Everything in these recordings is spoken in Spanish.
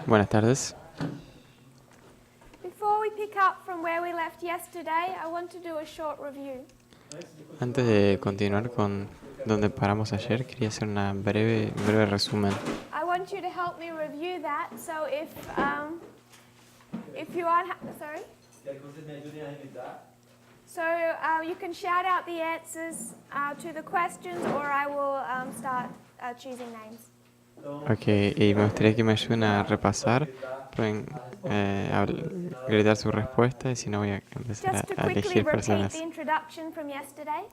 Buenas tardes. Before we pick up from where we left yesterday, I want to do a short review. Antes de continuar con donde paramos ayer, quería hacer una breve resumen. I want you to help me review that. So if you are sorry. Quero que vocês me ajudem a revisar. So you can shout out the answers to the questions, or I will start choosing names. Ok, y me gustaría que me ayuden a repasar. Pueden gritar su respuesta y si no voy a empezar Just to a quickly elegir repeat personas. the introduction from yesterday.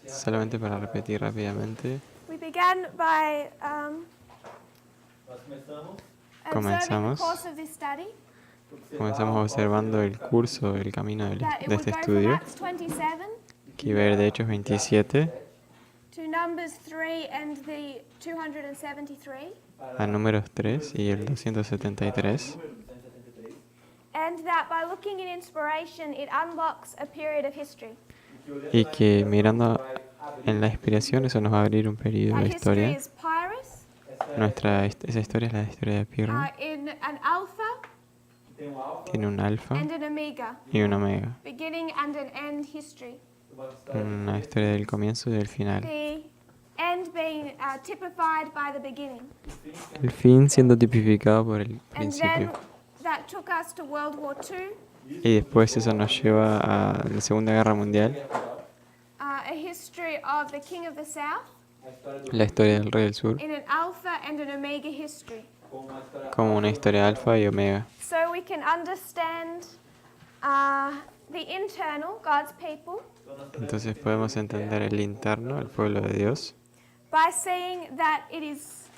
Solamente para repetir rápidamente. We began by Nós começamos observing the Comenzamos. course of this study. Comenzamos observando el curso, el camino That it de would este go from estudio, Acts 27 que iba a ir de Hechos 27 to Numbers 3 and the 273. a Números 3 y el 273. And that by looking in inspiration, it unlocks a period of history. Y que mirando en la inspiración eso nos va a abrir un periodo That de history historia. is Pyrrhus Esa historia es la historia de Pirro. in an alpha tem alfa, Tiene un alfa and an omega, y un omega. beginning and an end history. uma história Una historia del comienzo y del final. The end being typified by the beginning. El fin siendo tipificado por el And then principio. that took us to World War II, Y después eso nos lleva a la Segunda Guerra Mundial, a history of the King of the South a história do la historia del Rey del Sur, in an alpha and an omega history. como uma história como una historia alfa y omega. So we can understand the internal, God's people, Entonces podemos entender el interno, el pueblo de Dios, by seeing that it is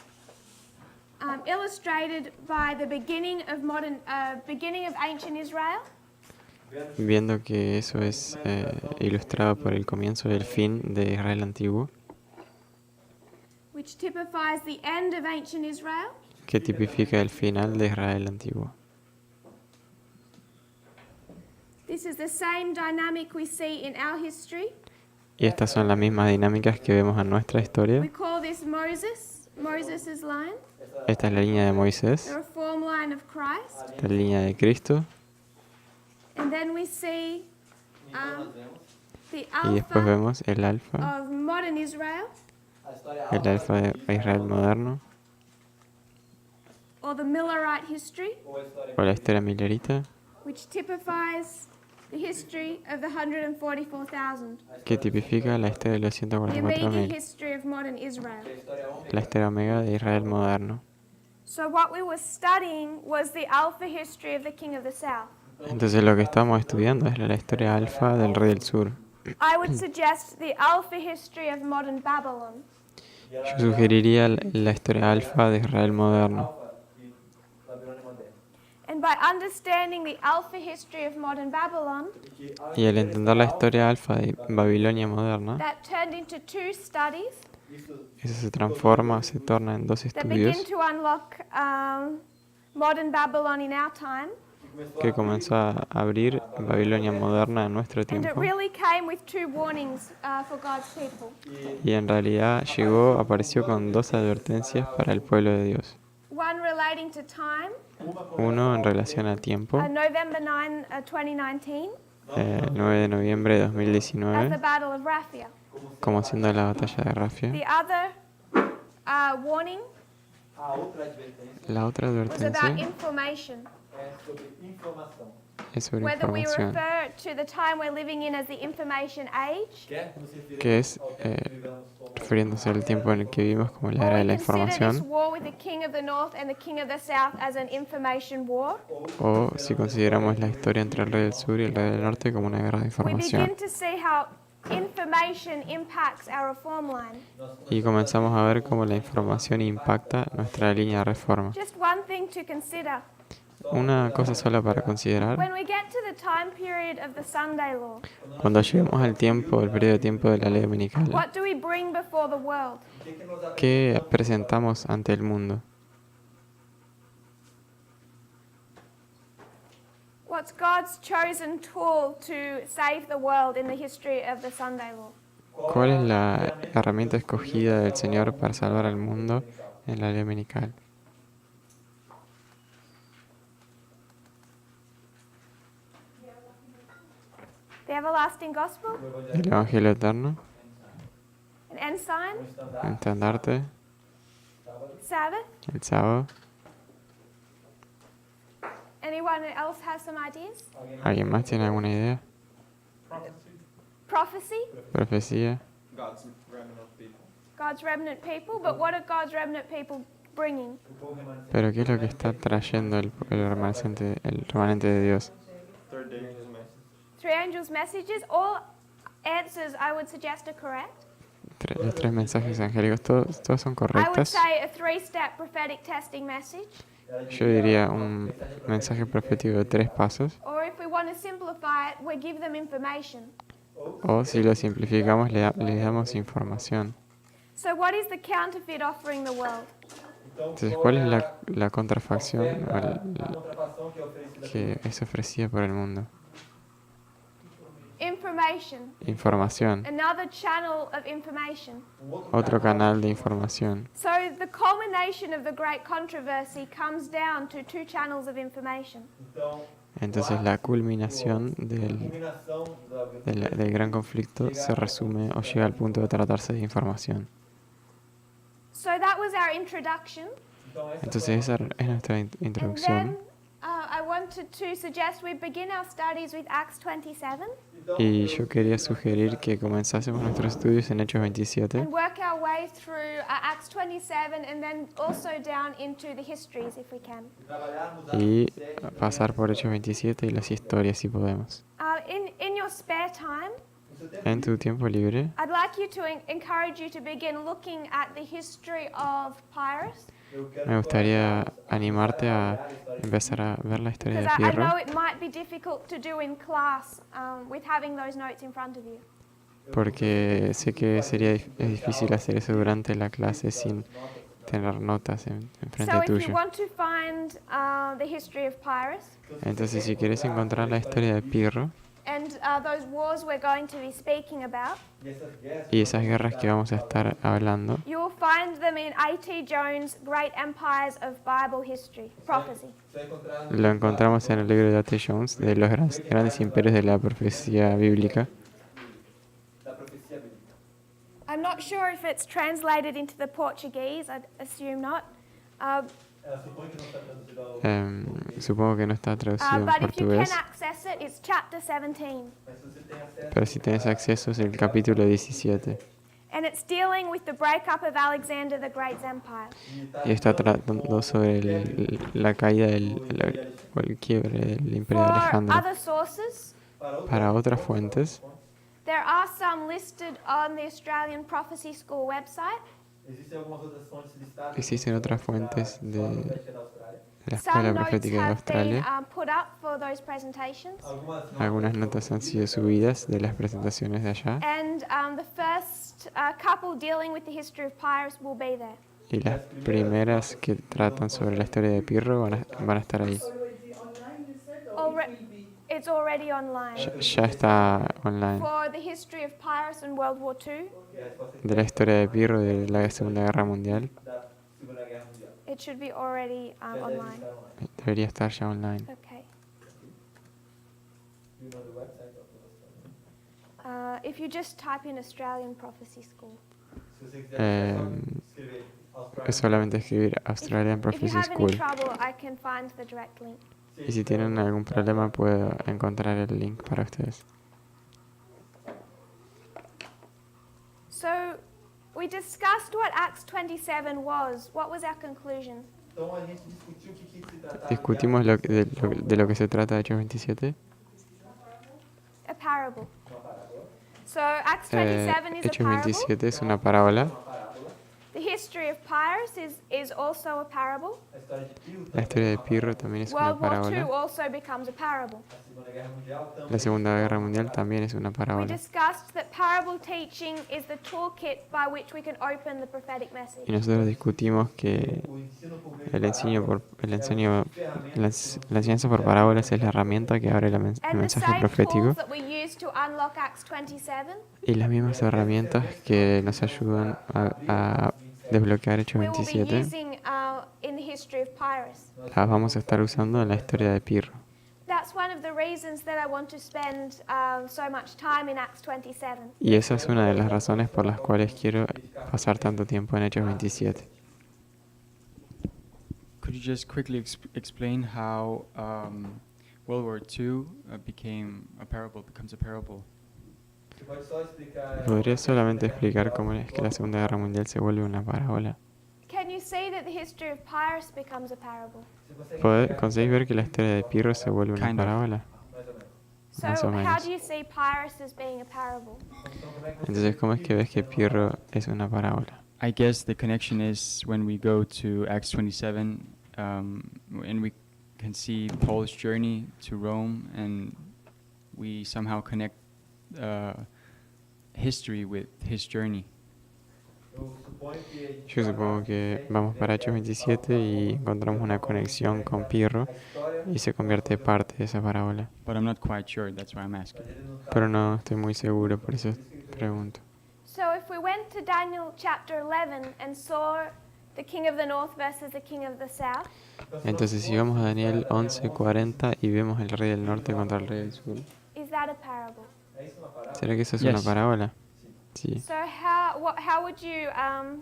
illustrated by the beginning of ancient Israel, viendo que eso es ilustrado por el comienzo y el fin de Israel antiguo, which typifies the end of ancient Israel, que tipifica el final de Israel antiguo. This is the same dynamic we see in our history. Y estas son las mismas dinámicas que vemos en nuestra historia. We call this Moses' line, Esta es la línea de the Moisés, reform line of Christ. esta es la línea de Cristo, And then we see então nós vemos the y después alpha vemos el alfa, of modern Israel, a história el alfa de Israel moderno, or the Millerite history, ou a história o la historia milerita, which typifies the history of the 144,000, que tipifica la historia de los the omega 144.000, history of modern Israel. a história homem. la historia omega de Israel moderno. So what we were studying was the alpha history of the king of the south. Entonces lo que estamos estudiando es la historia alfa del rey del sur. I would suggest the alpha history of modern Babylon. Yo sugeriría la historia alfa de Israel moderno. Alfa e Babilônia moderna. And by understanding the alpha history of modern Babylon, E que ao Y al entender la historia alfa de Babilonia moderna, that turned into two studies isso eso se transforma, se torna en dos that begin estudios to unlock modern Babylon in our time. que comenzó a abrir Babilonia moderna en nuestro And it tiempo. really came with two warnings for God's people. Y en realidad apareció con dos advertencias para el pueblo de Dios. One relating to time, Uno en relación a tiempo, November 9, 2019, el 9 de noviembre de as the 2019, Battle of Raphia. como siendo la batalla de Rafia. The other warning a outra advertência La otra was about advertencia information. é sobre informação. es sobre Whether we información, refer to the time we're living in as the information age, Quer que você vire que es ao tempo que vivemos como refiriéndose al tiempo en el que vivimos como la or era de we la consider this información, war with the king of the north and the king of the south as an information war. o si consideramos la historia entre el rey del sur y el rey del norte como una guerra de We información. begin to see how information impacts our reform line. Y comenzamos a ver cómo la información impacta nuestra línea de reforma. Just one thing to consider. Una cosa sola para considerar: When we get to the time period of the Sunday law, cuando lleguemos al tiempo, el periodo de tiempo de la ley dominical, what do we bring before the world? que nos ¿qué presentamos ante el mundo? What's God's chosen tool to save the world in the history of the Sunday law? ¿Cuál es la herramienta escogida del Señor para salvar al mundo en la ley dominical? the everlasting gospel, o el evangelho, Evangelio eterno, an ensign, o el estandarte, estandarte, sábado. Sabbath. el sábado. Anyone else have some ideas? ¿Alguien más tiene alguna idea? Prophecy, Profecía. God's remnant people. God's remnant people, but what are God's remnant people bringing? O povo remanescente. Pero ¿qué es lo que está trayendo el remanente de Dios? Third angel's message. Three angels' messages. All answers I would suggest are correct. Los tres mensajes angélicos, todos son I would correctos. say a three-step prophetic testing message, Yo diría un mensaje profético de 3 pasos. or if we want to simplify it, we give them information. O si lo simplificamos, le damos información. So what is the counterfeit offering the world? Entonces, ¿cuál es la contrafacción o a contrafação que é oferecida que es ofrecida por el mundo? Information. Información. Another channel of information. Otro canal de información. So the culmination of the great controversy comes down to two channels of information. Então, Entonces, la culminación a culminação del gran conflicto se resume o llega al punto de tratarse de información. So that was our introduction. Entonces, esa es nuestra And introducción. then I wanted to suggest we begin our studies with Acts 27 Y yo quería sugerir que comenzásemos nuestros estudios en Hechos 27 and work our way through Acts 27 and then also down into the histories if we can. y pasar por Hechos 27 y las historias si podemos. In your spare time, En tu tiempo libre, I'd like you to encourage you to begin looking at the history of Pyrrhus. me gustaría animarte a empezar a ver la historia Because de I Pirro, know it might be difficult to do in class with having those notes in front of you. porque sé que es difícil hacer eso durante la clase sin tener notas So enfrente if you tuyo. want to find the history of Pyrrhus Entonces, si quieres encontrar la historia de Pirro and those wars we're going to be speaking about, y esas guerras que vamos a estar hablando, you will find them in A.T. Jones' Great Empires of Bible History, Prophecy. lo encontramos en el libro de A.T. Jones de los grandes imperios de la profecía bíblica. da profecia bíblica. I'm not sure if it's translated into the Portuguese, I assume not. Ela supõe que não está traduzido ao Supongo que no está traducido en But if you can portugués, access it, it's chapter 17. mas se você tem acesso, pero si tenés acceso es el capítulo 17 And it's dealing with the breakup of Alexander the Great's empire. y está tratando sobre la caída o el quiebre del imperio de For Alejandro. other sources, Para otras fuentes, there are some listed on the Australian Prophecy School website. existem algumas outras fontes listadas. existen otras fuentes de da Austrália. la Some Escuela notes Profética de have been Australia. put up for those presentations. Algunas notas han sido subidas de las presentaciones de allá And the first couple dealing with the history of Pyrrhus will be there. y las primeras que tratan sobre la historia de Pirro van a estar ahí. It's already online. Ya está online. For the history of Pyrrhus in World War II, De la historia de Pirro de la Segunda Guerra Mundial Da Segunda Guerra Mundial. it should be already Já deve online. estar online. debería estar ya online. Okay. You know the website of the Australian. If you just type in Australian Prophecy School. Se você quiser Em, escrever Es solamente escribir Australian If you Prophecy have any School. trouble, I can find the direct link. Y si tienen algún problema puedo encontrar el link para ustedes. So we discussed what Acts 27 was. What was our conclusion? Então a gente discutiu o que se tratava Discutimos de lo que se trata de Hechos 27. A parable. de uma parábola. So Acts 27 is a Hechos parable. 27 es una parábola. Uma parábola. The history of Pyrrhus is also a parable. A história de Piro La também historia é de uma Pirro parábola. también es una World War II parábola. also becomes a parable. A Segunda Guerra Mundial também. La Segunda Guerra Mundial también es una We parábola. discussed that parable teaching is the toolkit by which we can open the prophetic Y message. nosotros discutimos que O ensino por meio el de enseño parábolas por, el é enseño, uma ferramenta la enseñanza por parábolas es la herramienta que abre el And the mensaje same profético tools that we use to unlock Acts 27, y las mismas herramientas que nos ayudan a desbloquear Hechos we will be 27 using in the history of Pyrrhus. las vamos a estar usando en la historia de Pirro. That that's one of the reasons that I want to spend so much time in Acts 27. Y esa es una de las razones por las cuales quiero pasar tanto tiempo en Hechos 27. Could you just quickly explain how World War II becomes a parable? Você pode só explicar. ¿Podrías solamente explicar cómo es que la Segunda Guerra Mundial se vuelve una parábola? Can you see that the history of Pyrrhus becomes a parable? Você consegue ¿Conseguís ver que la historia de Pirro se vuelve una Kind of. parábola? mais ou menos. So Más o how menos. do you see Pyrrhus as being a parable? Então, como é que você Entonces, ¿cómo es que ves que Pirro es una parábola? I guess the connection is when we go to Acts 27, and we can see Paul's journey to Rome, and we somehow connect history with his journey. Eu suponho que a gente Yo supongo que vamos para Hechos 27 y encontramos una conexión con Pirro a história, y se convierte parte de esa parábola. But I'm not quite sure, that's why I'm asking. mas ele não tá. Pero no estoy muy seguro, por eso pregunto. So if we went to Daniel chapter 11 and saw the king of the north versus the king of the south, Entonces, si vamos a Daniel 11:40 y vemos el rey del norte contra el rey del sur, is that a parable? É isso uma parábola? ¿será que eso es Yes. una parábola? Sí. So how would you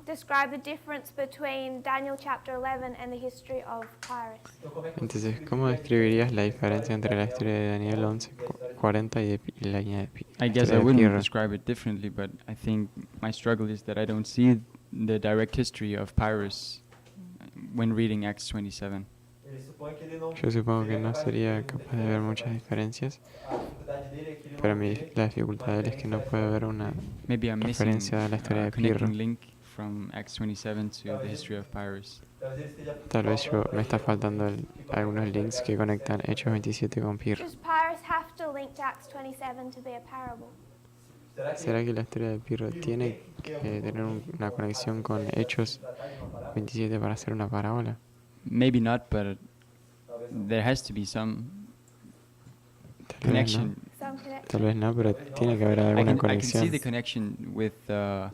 describe the difference between Daniel chapter 11 and the history of Pyrrhus? Então, como é que você Entonces, explica ¿cómo describirías la diferencia entre la historia de Daniel 11:40 y la I la guess I historia de wouldn't Pirro? describe it differently, but I think my struggle is that I don't see the direct history of Pyrrhus when reading Acts 27. Ele supõe que ele não Yo supongo que no capaz sería de- capaz de ver muchas diferencias, A dificuldade dele é que ele pero não vê la dificultad de él es que no puede ver una Maybe I'm missing referencia a la historia a de Pirro. connecting link from Acts 27 to the history of Pyrrhus. Talvez ele esteja Tal vez faltando me está aí faltando que algunos links que conectan Hechos 27 con Pirro. Does Pyrrhus have to link to Acts 27 to be a parable? ¿Será que la historia de Pirro tiene que tener una conexión con Hechos 27 para ser una parábola? Maybe not, but there has to be some Tal vez no. connection. Some connection. Tal vez no, pero tiene que haber I alguna can see conexión. the connection with the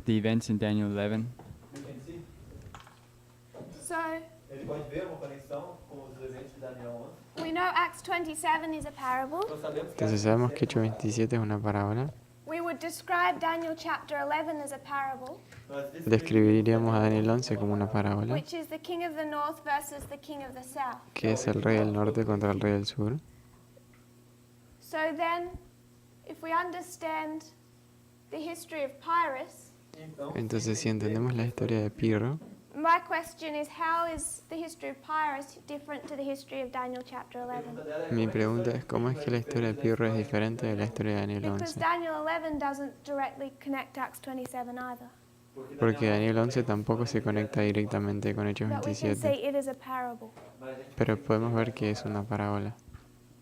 events in Daniel 11. You can see. So Ele pode ver uma conexão com os eventos de Daniel 11. we know Acts 27 is a parable. Nós sabemos que Entonces sabemos que Hechos 27 es una parábola. We would describe Daniel chapter 11 as a parable, nós Describiríamos a Daniel 11 como una parábola, which is the king of the north versus the king of the south. que es el rey del norte contra el rey del sur. So then, if we understand the history of Pyrrhus, então, Entonces, si entendemos la historia de Pirro, my question is how is the history of Pyrrhus different to the history of Daniel chapter 11? mi pregunta es cómo es que la historia de Pirro es diferente de la historia de Daniel Because 11. Daniel 11 doesn't directly connect to Acts 27 either. Porque Daniel 11 tampoco se conecta directamente con Hechos But we can 27. see it is a parable. Pero podemos ver que es una parábola.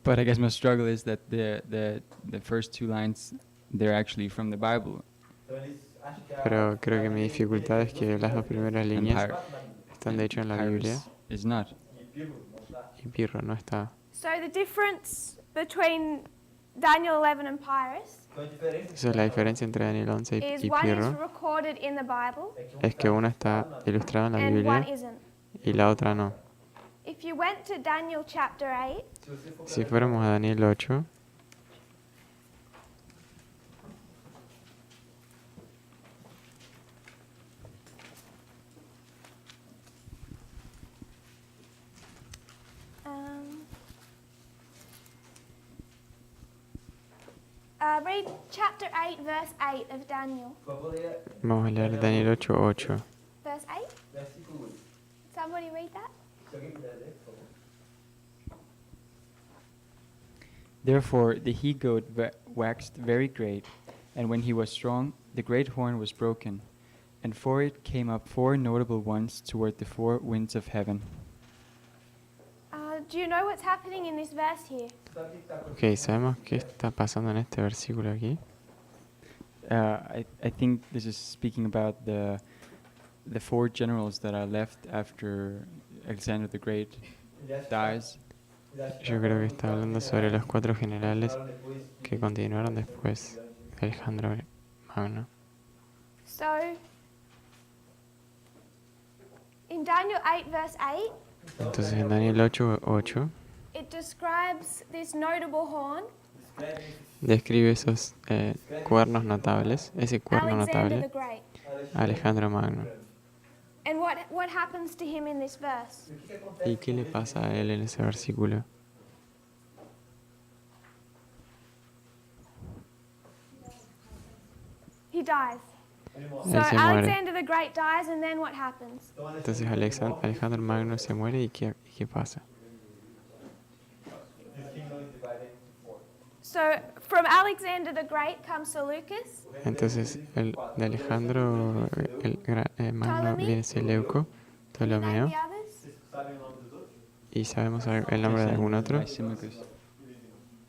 But I guess my struggle is that the first two lines, they're actually from the Bible. então eles acham que a Pero creo que mi dificultad es que las dos primeras And líneas Pyr- están de hecho en la Biblia Pyrrhus is not. e Pirro não está. y Pirro no está. So the difference between Daniel 11 and Pyrrhus Então a diferença Entonces la diferencia entre Daniel 11 is y one is Pirro recorded in the Bible es que una está ilustrada en la and one Biblia isn't. y la otra no. If you went to Daniel chapter 8, se você for Si fuéramos a Daniel 8, um, read chapter 8, verse 8 of Daniel. por favor, leia vamos a leer Daniel 8:8. Verse 8? versículo 8. Somebody read that? Se alguém puder ler, por favor. Therefore the he-goat waxed very great, and when he was strong, the great horn was broken, and for it came up four notable ones toward the four winds of heaven. Do you know what's happening in this verse here? Sabe o que está acontecendo? Ok, ¿sabemos qué está pasando en este versículo aquí? I think this is speaking about the four generals that are left after Alexander the Great Ele acha dies. ele acha Yo creo que está hablando sobre los cuatro que generales falaram depois de que continuaron después de Alejandro Magno. So, in Daniel 8, verse 8, Entonces en Daniel 8:8 it describes this notable horn, Describe esos cuernos notables, ese cuerno Alexander the notable, Great. Alejandro Magno. And what happens to him in this verse? ¿Y qué le pasa a él en ese versículo? He dies. So Él se muere. Alexander the Great dies, and then what happens? Entonces Alejandro Magno se muere y ¿qué pasa? His kingdom is divided into four. So from Alexander the Great comes Seleucus, Entonces de Alejandro Magno viene Seleuco, name Ptolomeo, the others, Sabe o nome dos outros? y sabemos el nombre de algún otro, Lysimachus.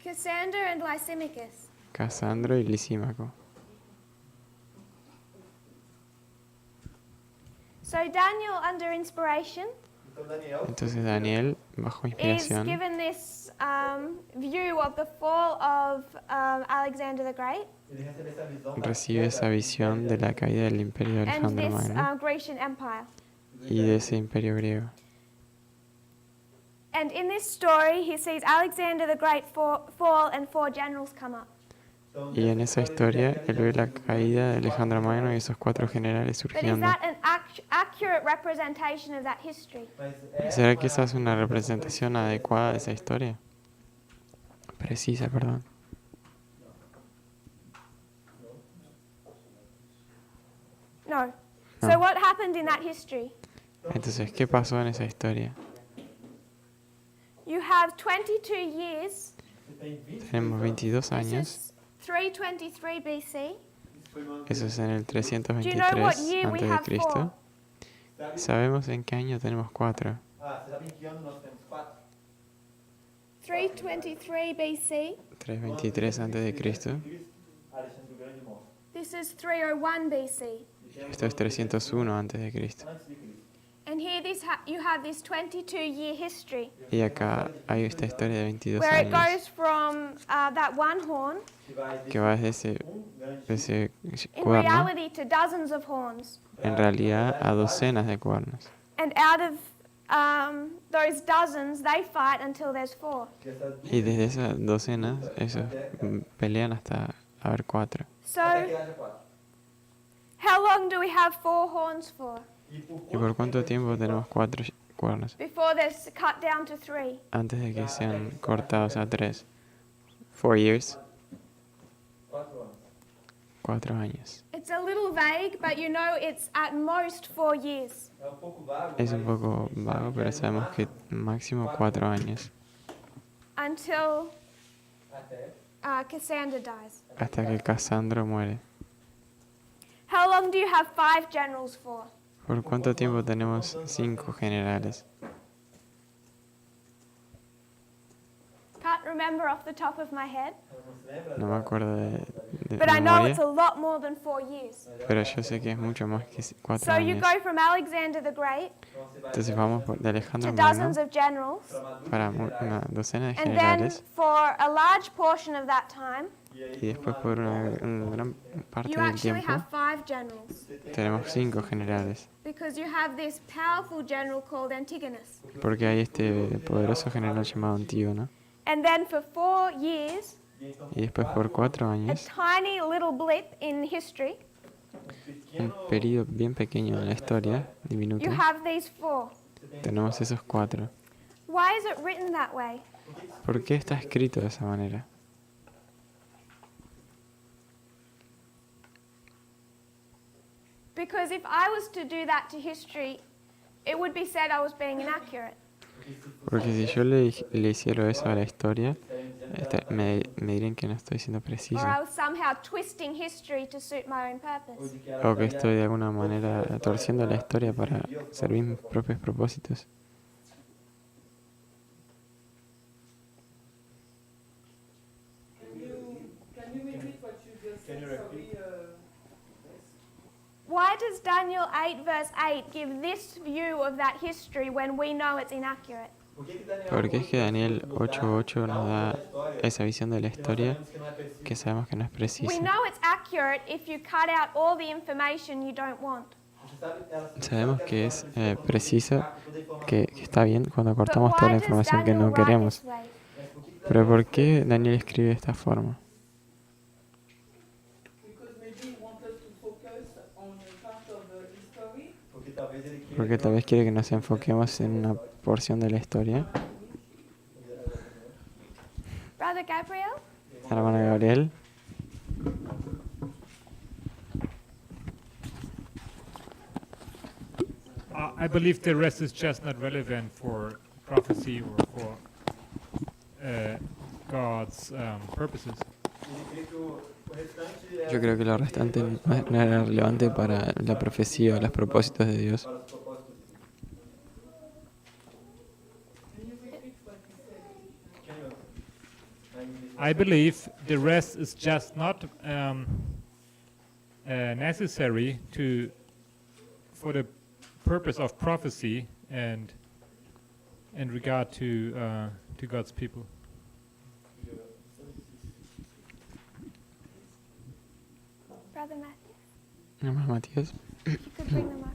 Cassander and Lysimachus. Casandro y Lisímaco. So Daniel, under inspiration, Então Daniel Entonces Daniel, bajo is inspiración, given this view of the fall of Alexander the Great ele recebe essa visão recibe esa visión de la caída del imperio de and Alejandro this Magno Grecian Empire. y de ese imperio griego. And in this story, he sees Alexander the Great fall and 4 generals come up. Y en esa historia él ve la caída de Alejandro Magno y esos 4 generales But is surgiendo. that an accurate representation of that history? ¿Será que esa es una representación adecuada de esa historia? Precisa, perdón. No. No. So what happened in that history? Entonces, ¿qué pasó en esa historia? You have 22 years. Tenemos 22 This años, is 323 BC. eso es en el Do you know what 323 year we antes de have 4? Cristo. ¿Sabemos en qué año tenemos 4? Ah, você sabe em que ano nós temos 4? 323 BC. 323 antes de Cristo. Alexandre o Grande morre. This is 301 BC. Esto es 301 antes de Cristo. Antes de Cristo. And here you have this 22-year history Y acá hay esta historia de 22 where it años goes from that one horn Que vai que va desde grande ese in cuerno, reality to dozens of horns. en realidad a docenas de cuernos. And out of those dozens, they fight until there's 4. que essas Y desde esas docenas, esos pelean hasta haber 4. So até que haja 4. how long do we have 4 horns for? ¿Y por cuánto tiempo tenemos 4 cuernos? Before they're cut down to 3. Antes de que sean cortados a 3. 4 years, 4 anos. 4 años. It's a little vague, but you know it's at most 4 years É pouco vago, Es un mas poco vago, pero sabemos que máximo 4 años. until até Cassander dies. Hasta que Casandro muere. How long do you have 5 generals for? ¿Por cuánto tiempo tenemos 5 generales? Can't remember off the top of my head, não se lembra. No me acuerdo de but I know it's memoria, a lot more than 4 years. pero yo sé que es mucho más que 4 So you años. go from Alexander the Great Então você vai Entonces vamos de to Alejandro Magno dozens of generals, para una docena de and then generales for a large portion of that time, y después por una gran parte you del actually tiempo have 5 generals tenemos 5 generales. because you have this powerful general called Antigonus. Porque hay este poderoso general llamado Antígono. And then for 4 years, Y después por 4 a años, tiny little blip in history, un periodo bien pequeño en la historia, diminuto, you have these 4. tenemos esos 4. Why is it written that way? ¿Por qué está escrito de esa manera? Because if I was to do that to history, it would be said I was being inaccurate. Porque si yo le hiciera eso a la historia, me dirían que no estoy siendo preciso. Or I was somehow twisting history to suit my own purpose. O que estoy de alguna manera torciendo la historia para servir mis propios propósitos. Can you repeat what you just said? Sorry. Why does Daniel 8 verse 8 give this view of that history when we know it's inaccurate? Por que Daniel Porque es que Daniel 8:8 nos da história esa visión de la e nós historia sabemos que não é preciso. que sabemos que no es We precisa. know it's accurate if you cut out all the information you don't want. Você sabe, ela Sabemos que es precisa que está bien cuando But cortamos toda why la does información que Daniel no write queremos. this way? Pero ¿por qué Daniel escribe de esta forma? Because maybe he wants us to focus on a part of the history. Porque tal vez quiere que nos enfoquemos en una porción de la historia. Brother Gabriel? Hermano Gabriel. I believe the rest is just not relevant for prophecy or for God's purposes. Yo creo que lo restante no era relevante para la profecía o los propósitos de Dios. I believe the rest is just not necessary for the purpose of prophecy and in regard to God's people. Brother Matthew? Hermano Matías. If you could bring them up.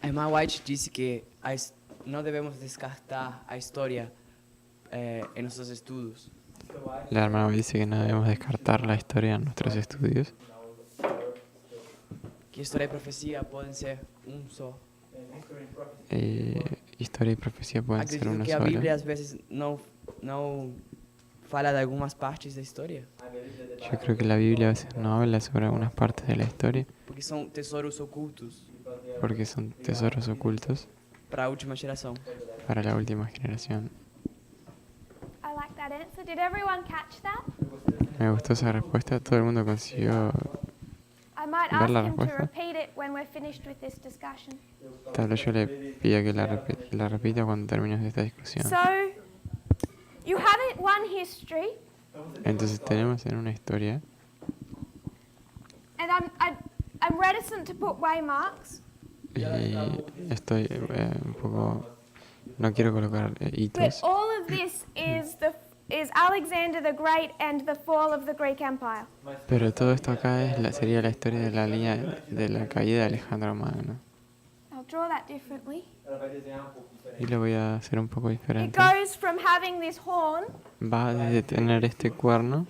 A irmã White disse que não devemos descartar a história em nossos estudos. La hermana dice que no debemos descartar la historia en nuestros estudios. Que história e profecia podem ser só. Historia y profecía pueden ser Acredito una que a Bíblia sola. às vezes não fala de algumas partes da história, Yo creo que la Biblia a veces no habla sobre algunas partes de la historia porque são tesouros ocultos porque son tesoros ocultos para a última geração. para la última generación. I like that answer. Did everyone catch that? Me gustó esa respuesta. Todo el mundo consiguió. I might Ver ask la him to respuesta. repeat it when we're finished with this discussion. Tal vez yo le pida que la repita cuando terminemos esta discusión. So, you have it one history, Entonces tenemos en una historia and I'm reticent to put waymarks, y estoy un poco. No quiero colocar but hitos, all of this is Alexander the Great and the fall of the Greek Empire. pero todo esto acá sería la historia de la línea de la caída de Alejandro Magno. I'll draw that differently. Y lo voy a hacer un poco It diferente. goes from having this horn, Va desde tener este cuerno,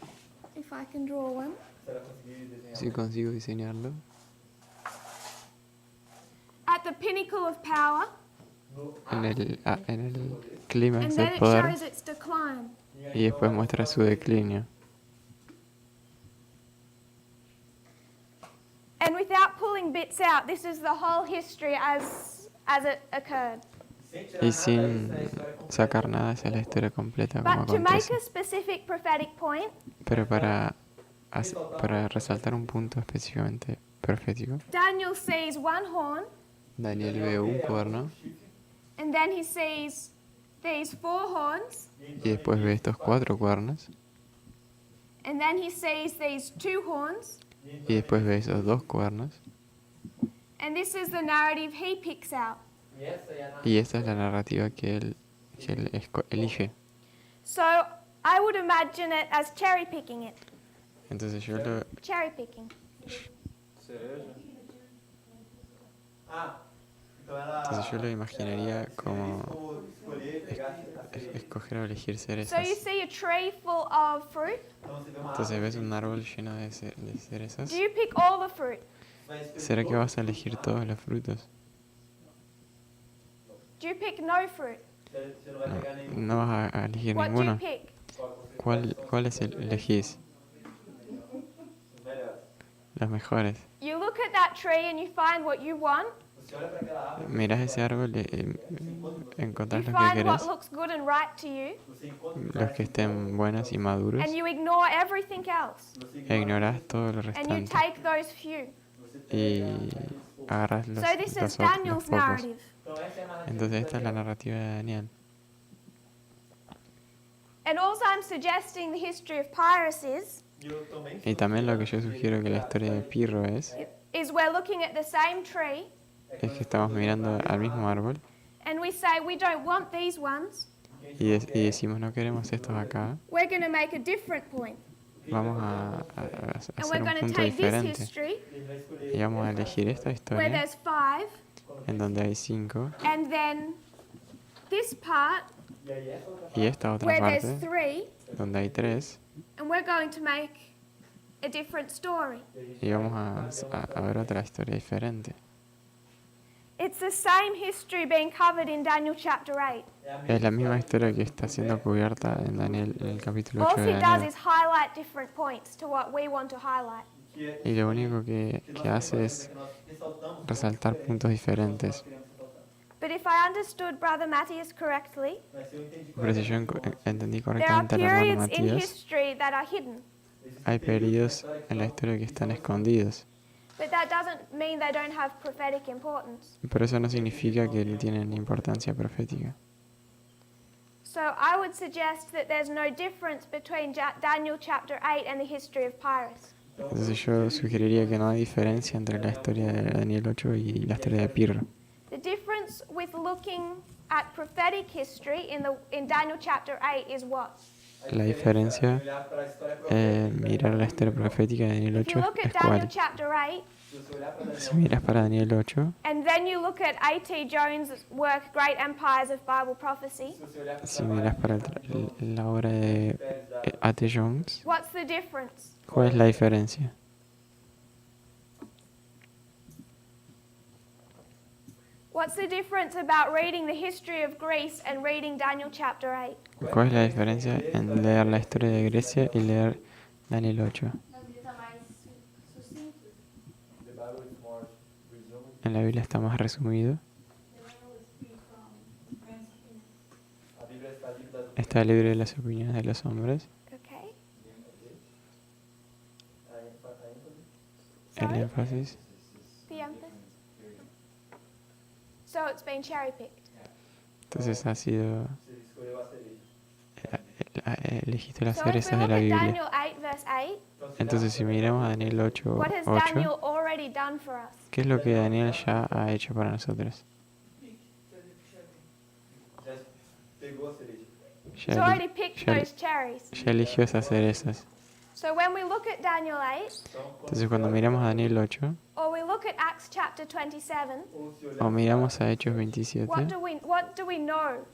if I can draw one, si consigo diseñarlo, at the pinnacle of power, en el and clímax then del it poder shows its decline. y después muestra su declinio. And without pulling bits out, this is the whole history as it occurred. Y sin sacar nada, esa es la historia completa como But to make acontece. a specific prophetic point, Pero para resaltar un punto específicamente profético, Daniel sees one horn, Daniel ve un cuerno and then he sees these four horns, y después ve estos 4 cuernos and then he sees these two horns, y después ve esos 2 cuernos and this is the narrative he picks out. y esta es la narrativa que él elige. So I would imagine it as cherry picking it. Entonces Cherry picking. yo lo imaginaría como escoger o elegir So you cerezas. see a tree full of fruit. Entonces ves un árbol lleno de cerezas. Do you pick all the fruit? ¿Será que vas a elegir todos los frutos? Do you pick no fruit? No vas a elegir What do you ninguno. pick? ¿Cuáles elegís? Los mejores. You look at that tree and you find what you want. Mirás ese árbol y You encontrás los que find what querés, looks good and right to you, los que estén buenos y maduros, and you ignore everything else. e ignorás todo lo And you restante take those few. y agarrás los So this is otros, los Daniel's pocos. narrative. Entonces esta es la narrativa de Daniel. And also I'm suggesting the history of Pyrrhus Y también lo que yo sugiero que la historia de Pirro es we're looking at the same tree que estamos mirando al mismo árbol and we say we don't want these ones. y decimos no queremos estos acá, We're going to make a different point. vamos a And hacer we're un going to punto take this diferente history y vamos a elegir esta where historia there's 5 en donde hay 5, and then this part y esta otra where there's parte, 3, donde hay 3, and we're going to make a different story. y vamos a ver otra historia diferente. It's the same history being covered in Daniel chapter 8. Es la misma historia que está siendo cubierta en Daniel, en el capítulo 8 All de he does Daniel. is highlight different points to what we want to highlight. Y lo único que hace es resaltar puntos diferentes. But if I understood Brother Matthias correctly, Pero si yo entendí there are correctamente al hermano periods in Matías, history that are hidden. hay periodos en la historia que están escondidos. But that doesn't mean they don't have prophetic importance. Pero eso no significa que no tienen importancia profética. So I would suggest that there's no difference between Daniel chapter 8 and the history of Pyrrhus. Entonces yo sugeriría que no hay diferencia entre la historia de Daniel 8 y la historia de Pirro. The difference with looking at prophetic history in Daniel chapter 8 is what? La diferencia, mirar la historia profética de Daniel If you 8 look es at Daniel cuál. chapter 8 Si miras para Daniel 8, and then you look at A.T. Jones' work, Great Empires of Bible Prophecy, si miras para la obra de A.T. Jones, what's the difference? ¿cuál es la diferencia? What's the difference about reading the history of Greece and reading Daniel chapter 8? ¿Cuál es la diferencia en leer la historia de Grecia y leer Daniel 8? En la Biblia está más resumido. Está libre de las opiniones de los hombres. Okay. El Sorry? énfasis The emphasis. So it's been cherry picked. entonces ha sido elegiste las So if we cerezas de look la at Biblia. Daniel 8 verse 8, Entonces si miramos a Daniel 8, what has 8, Daniel already done for us? ¿qué es lo que Daniel ya ha hecho para nosotros? It's already picked those cherries. Ya eligió esas cerezas. So when we look at Daniel 8, Entonces cuando miramos a Daniel 8 or we look at Acts chapter 27, o miramos a Hechos 27, what do we know?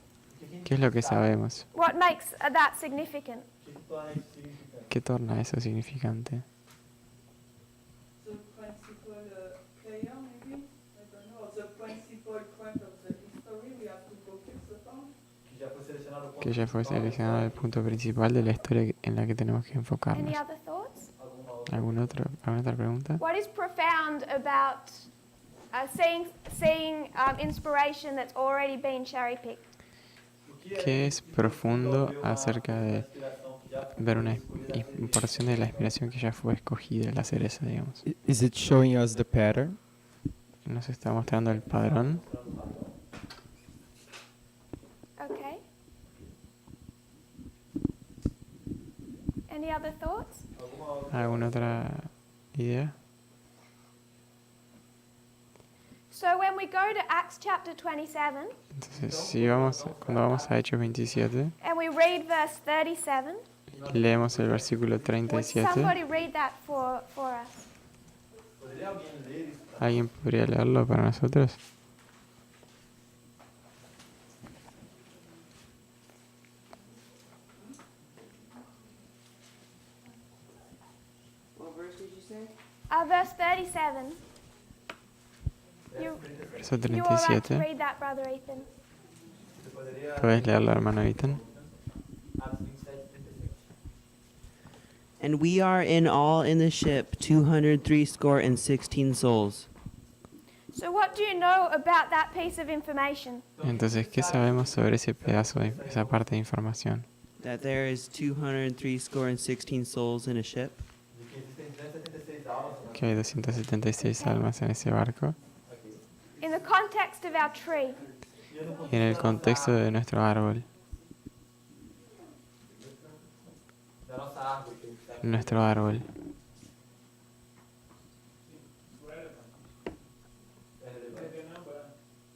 ¿qué es lo que sabemos? What makes that significant? ¿Qué torna eso significante? The principal player, maybe? I don't know. The principal point of the history we have to focus upon. Que ya fue seleccionado el punto principal de la historia en la que tenemos que Any enfocarnos. other thoughts? ¿Alguna otra pregunta? What is profound about seeing inspiration that's already been cherry picked? ¿Qué es profundo acerca de ver una porción de la inspiración que ya fue escogida, la cereza, digamos? Is it showing us the pattern? Nos está mostrando el padrón. Okay. Any other thoughts? ¿Alguna otra idea? So when we go to Acts chapter 27 Entonces, si cuando vamos a Hechos 27, and we read verse 37, leemos el versículo would 37. somebody read that for us? ¿Alguien podría leerlo para nosotros? What verse did you say? Verse 37. Verso You all right to 37. read that, Brother Ethan? ¿Puedes leerlo, hermano Ethan? And we are in all in the ship 260 souls. So what do you know about that piece of information? Entonces, ¿qué sabemos sobre ese pedazo, esa parte de información? That there is 260 souls in a ship. Que hay 276 almas en ese barco. In the context of our tree, Y en el contexto de nuestro árbol. Nuestro árbol.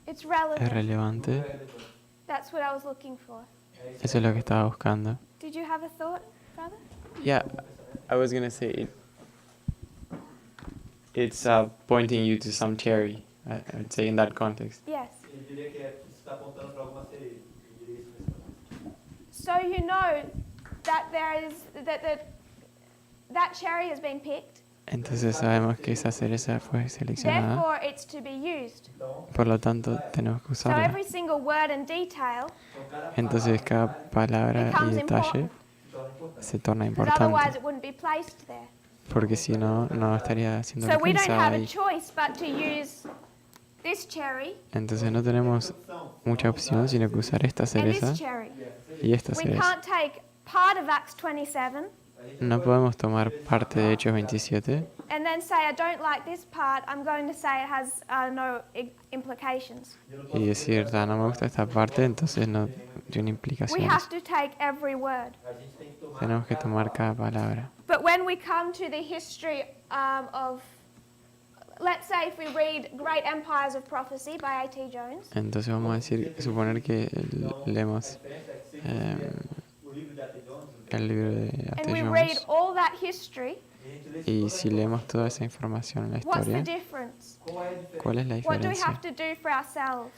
it's ¿Es relevant. relevante? That's what I was looking for. Eso es lo que estaba buscando. Did you have a thought, brother? Yeah, I was gonna say it's pointing you to some cherry. I'd say in that context. Yes. Ele diria que isso está apontando para alguma sereia. Ele diria isso nesse contexto. So you know that there is that cherry has been picked. Entonces sabemos que esa cereza fue seleccionada, Therefore, it's to be used. por lo tanto tenemos que So usarla. every single word and detail, Entonces cada palabra y becomes detalle important. se torna because otherwise importante, it wouldn't be placed there. porque si no, no estaría siendo So we don't localizada have a ahí. choice but to use this cherry Entonces no tenemos mucha opción sino que usar esta and cereza this cherry. y esta We cereza. can't take part of Acts 27 No podemos tomar parte de Hechos 27 and then say, I don't like this part, I'm going to say it has no implications. y decir, "Ah, no me gusta esta parte, entonces no tiene We implicaciones". have to take every word. Tenemos que tomar cada palabra. But when we come to the history of, let's say if we read Great Empires of Prophecy by A.T. Jones, Entonces vamos a decir, suponer que leemos el libro de and A.T. we read Jones all that history, y si leemos toda esa información en la what's the historia, difference? ¿cuál es la What do we diferencia? have to do for ourselves?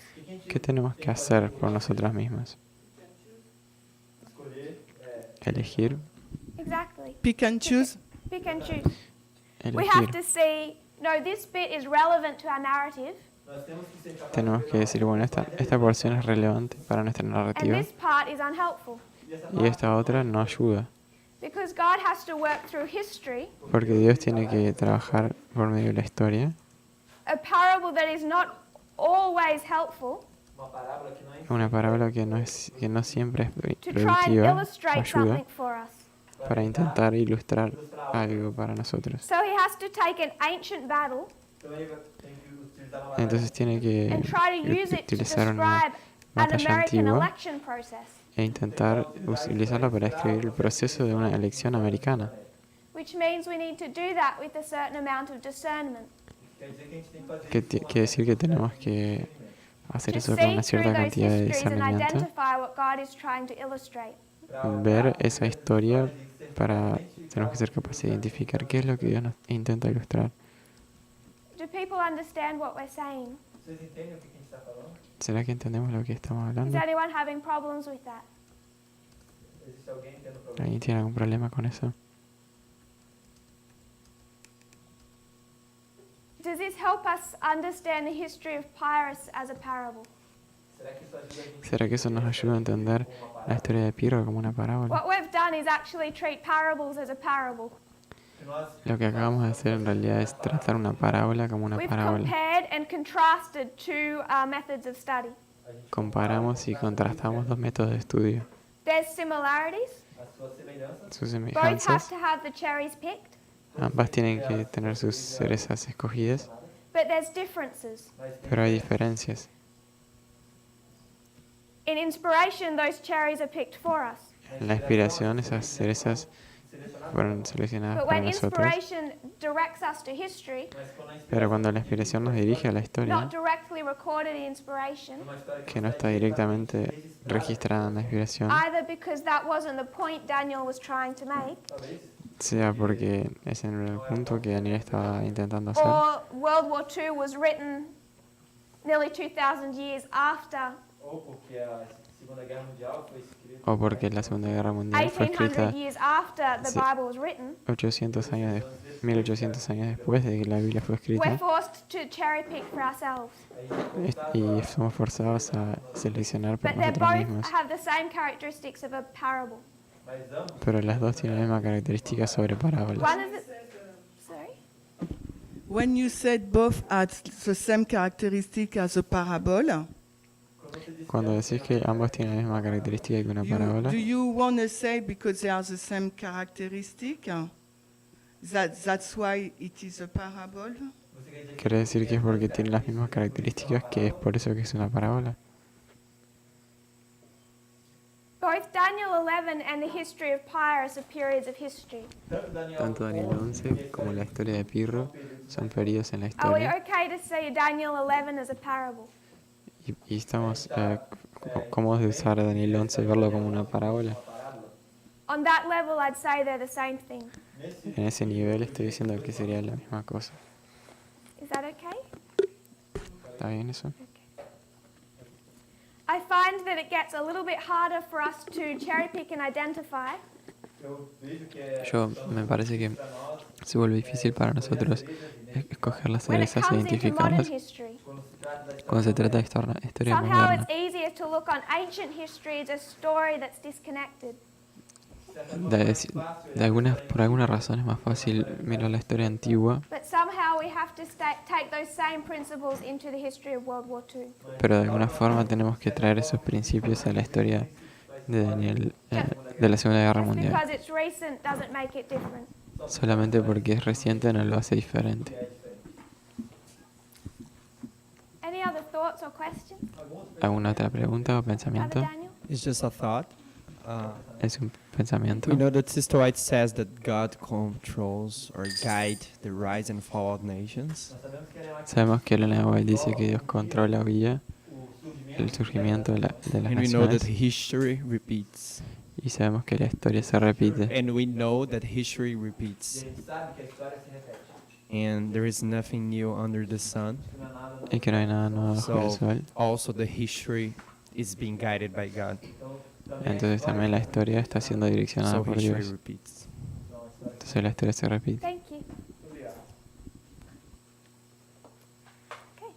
¿Qué tenemos que hacer por nosotros mismos? Elegir, Exactly. Pick and choose. Pick and choose. We have elegir. to see, no, this bit is relevant to our narrative, Tenemos que decir, bueno, esta porción es relevante para nuestra and narrativa this part is unhelpful. y esta otra no ayuda, Because God has to work through history, porque Dios tiene que trabajar por medio de la historia. a parable that is not always helpful, Una parábola que no siempre es to try and productiva, illustrate ayuda something for us. para intentar ilustrar algo para nosotros. So he has to take an ancient battle Então ele tem que utilizar uma Entonces tiene que and try to use it to utilizar una describe an batalla American antigua election process, e intentar utilizarla para describir el proceso de una elección americana. which means we need to do that with a certain amount of discernment. quer dizer que a gente tem que fazer Quiere decir que tenemos que hacer To eso con see una through cierta those cantidad de histories and discernimiento, identify what God is trying to illustrate. ver esa historia para tenemos que ser capaces de identificar qué es lo que Dios nos intenta ilustrar. Do people understand what we're saying? Vocês entendem o que a gente está falando? ¿Será que entendemos lo que estamos Is hablando? anyone having problems with that? Existe alguém tendo problema? ¿Alguien tiene algún problema con eso? Does this help us understand the history of Pyrrhus as a parable? Será que isso ajuda a gente ¿Será que eso nos ayuda a entender la historia de Pirro como una parábola? What we've done is actually treat parables as a parable. que nós Lo que acabamos de hacer en realidad es tratar una parábola como una We've parábola. compared and contrasted two methods of study. Comparamos y contrastamos dos métodos de estudio, There's similarities. as suas semelhanças sus Both have semejanzas. to have the cherries picked, Ambas tienen que tener sus cerezas escogidas, but there's differences. pero hay diferencias. In inspiration, those cherries are picked for us. En la inspiración, esas cerezas fueron seleccionadas But para when nosotros, inspiration directs us to history, pero cuando la inspiración nos dirige a la historia, not directly recorded in inspiration, que no está directamente registrada en la inspiración, either because that wasn't the point Daniel was trying to make, sea porque es en el punto que Daniel estaba intentando hacer, or World War II was written nearly 2,000 years after ou porque a Segunda Guerra Mundial foi escrita o porque la Segunda Guerra Mundial fue 1,800 escrita years after the Sí. Bible was written, 1800 años después de que la Biblia fue we're escrita, forced to cherry pick for ourselves. y somos forzados a seleccionar por But they nosotros both mismos. have the same characteristics of a parable. mas ambos Pero las dos tienen la misma característica sobre parábolas. One of the, sorry? When you said both had the same characteristic as a parable, Cuando decís que ambos tienen la misma característica que una parábola, do you want to say because they are the same characteristic, that's why it is a parable? ¿quiere decir que es porque tienen las mismas características que es por eso que es una parábola? Both Daniel 11 and the history of Pyrrhus are periods of history. Tanto Daniel 11 como la historia de Pirro son periodos en la Are we historia okay to say Daniel 11 as a parable? y estamos cómodos de usar a Daniel 11 y verlo como una parábola. On that level, I'd say they're the same thing. En ese nivel estoy diciendo que sería la misma cosa. Is that okay? ¿Está bien eso? I find that it gets a little bit harder for us to cherry pick and identify Me parece que se vuelve difícil para nosotros escoger las when it cerezas e comes into modern identificarlas history. cuando se trata de historia Somehow moderna. it's easier to look on ancient history as a story that's disconnected. Por alguna razón es más fácil mirar la historia antigua, But somehow we have to take those same principles into the history of World War II. pero de alguna forma tenemos que traer esos principios a la historia de Daniel, de la Segunda Guerra Just Mundial. because it's recent doesn't make it different. Solamente porque es reciente no lo hace diferente. Any other thoughts or questions? ¿Alguna otra pregunta o Brother pensamiento? Daniel? It's just a thought. Es un pensamiento. We know that Sister White says that God controls or guide the rise and fall of nations. Sabemos que Elena White dice que Dios controla o guía el surgimiento de las And we know that naciones history repeats. y sabemos que la historia se repite. And we know that history repeats. And there is nothing new under the sun. Y que no hay nada nuevo bajo el So sol. also the history is being guided by God. Entonces también la historia está siendo direccionada So por history Dios. repeats. Entonces la historia se repite. Thank you. Okay.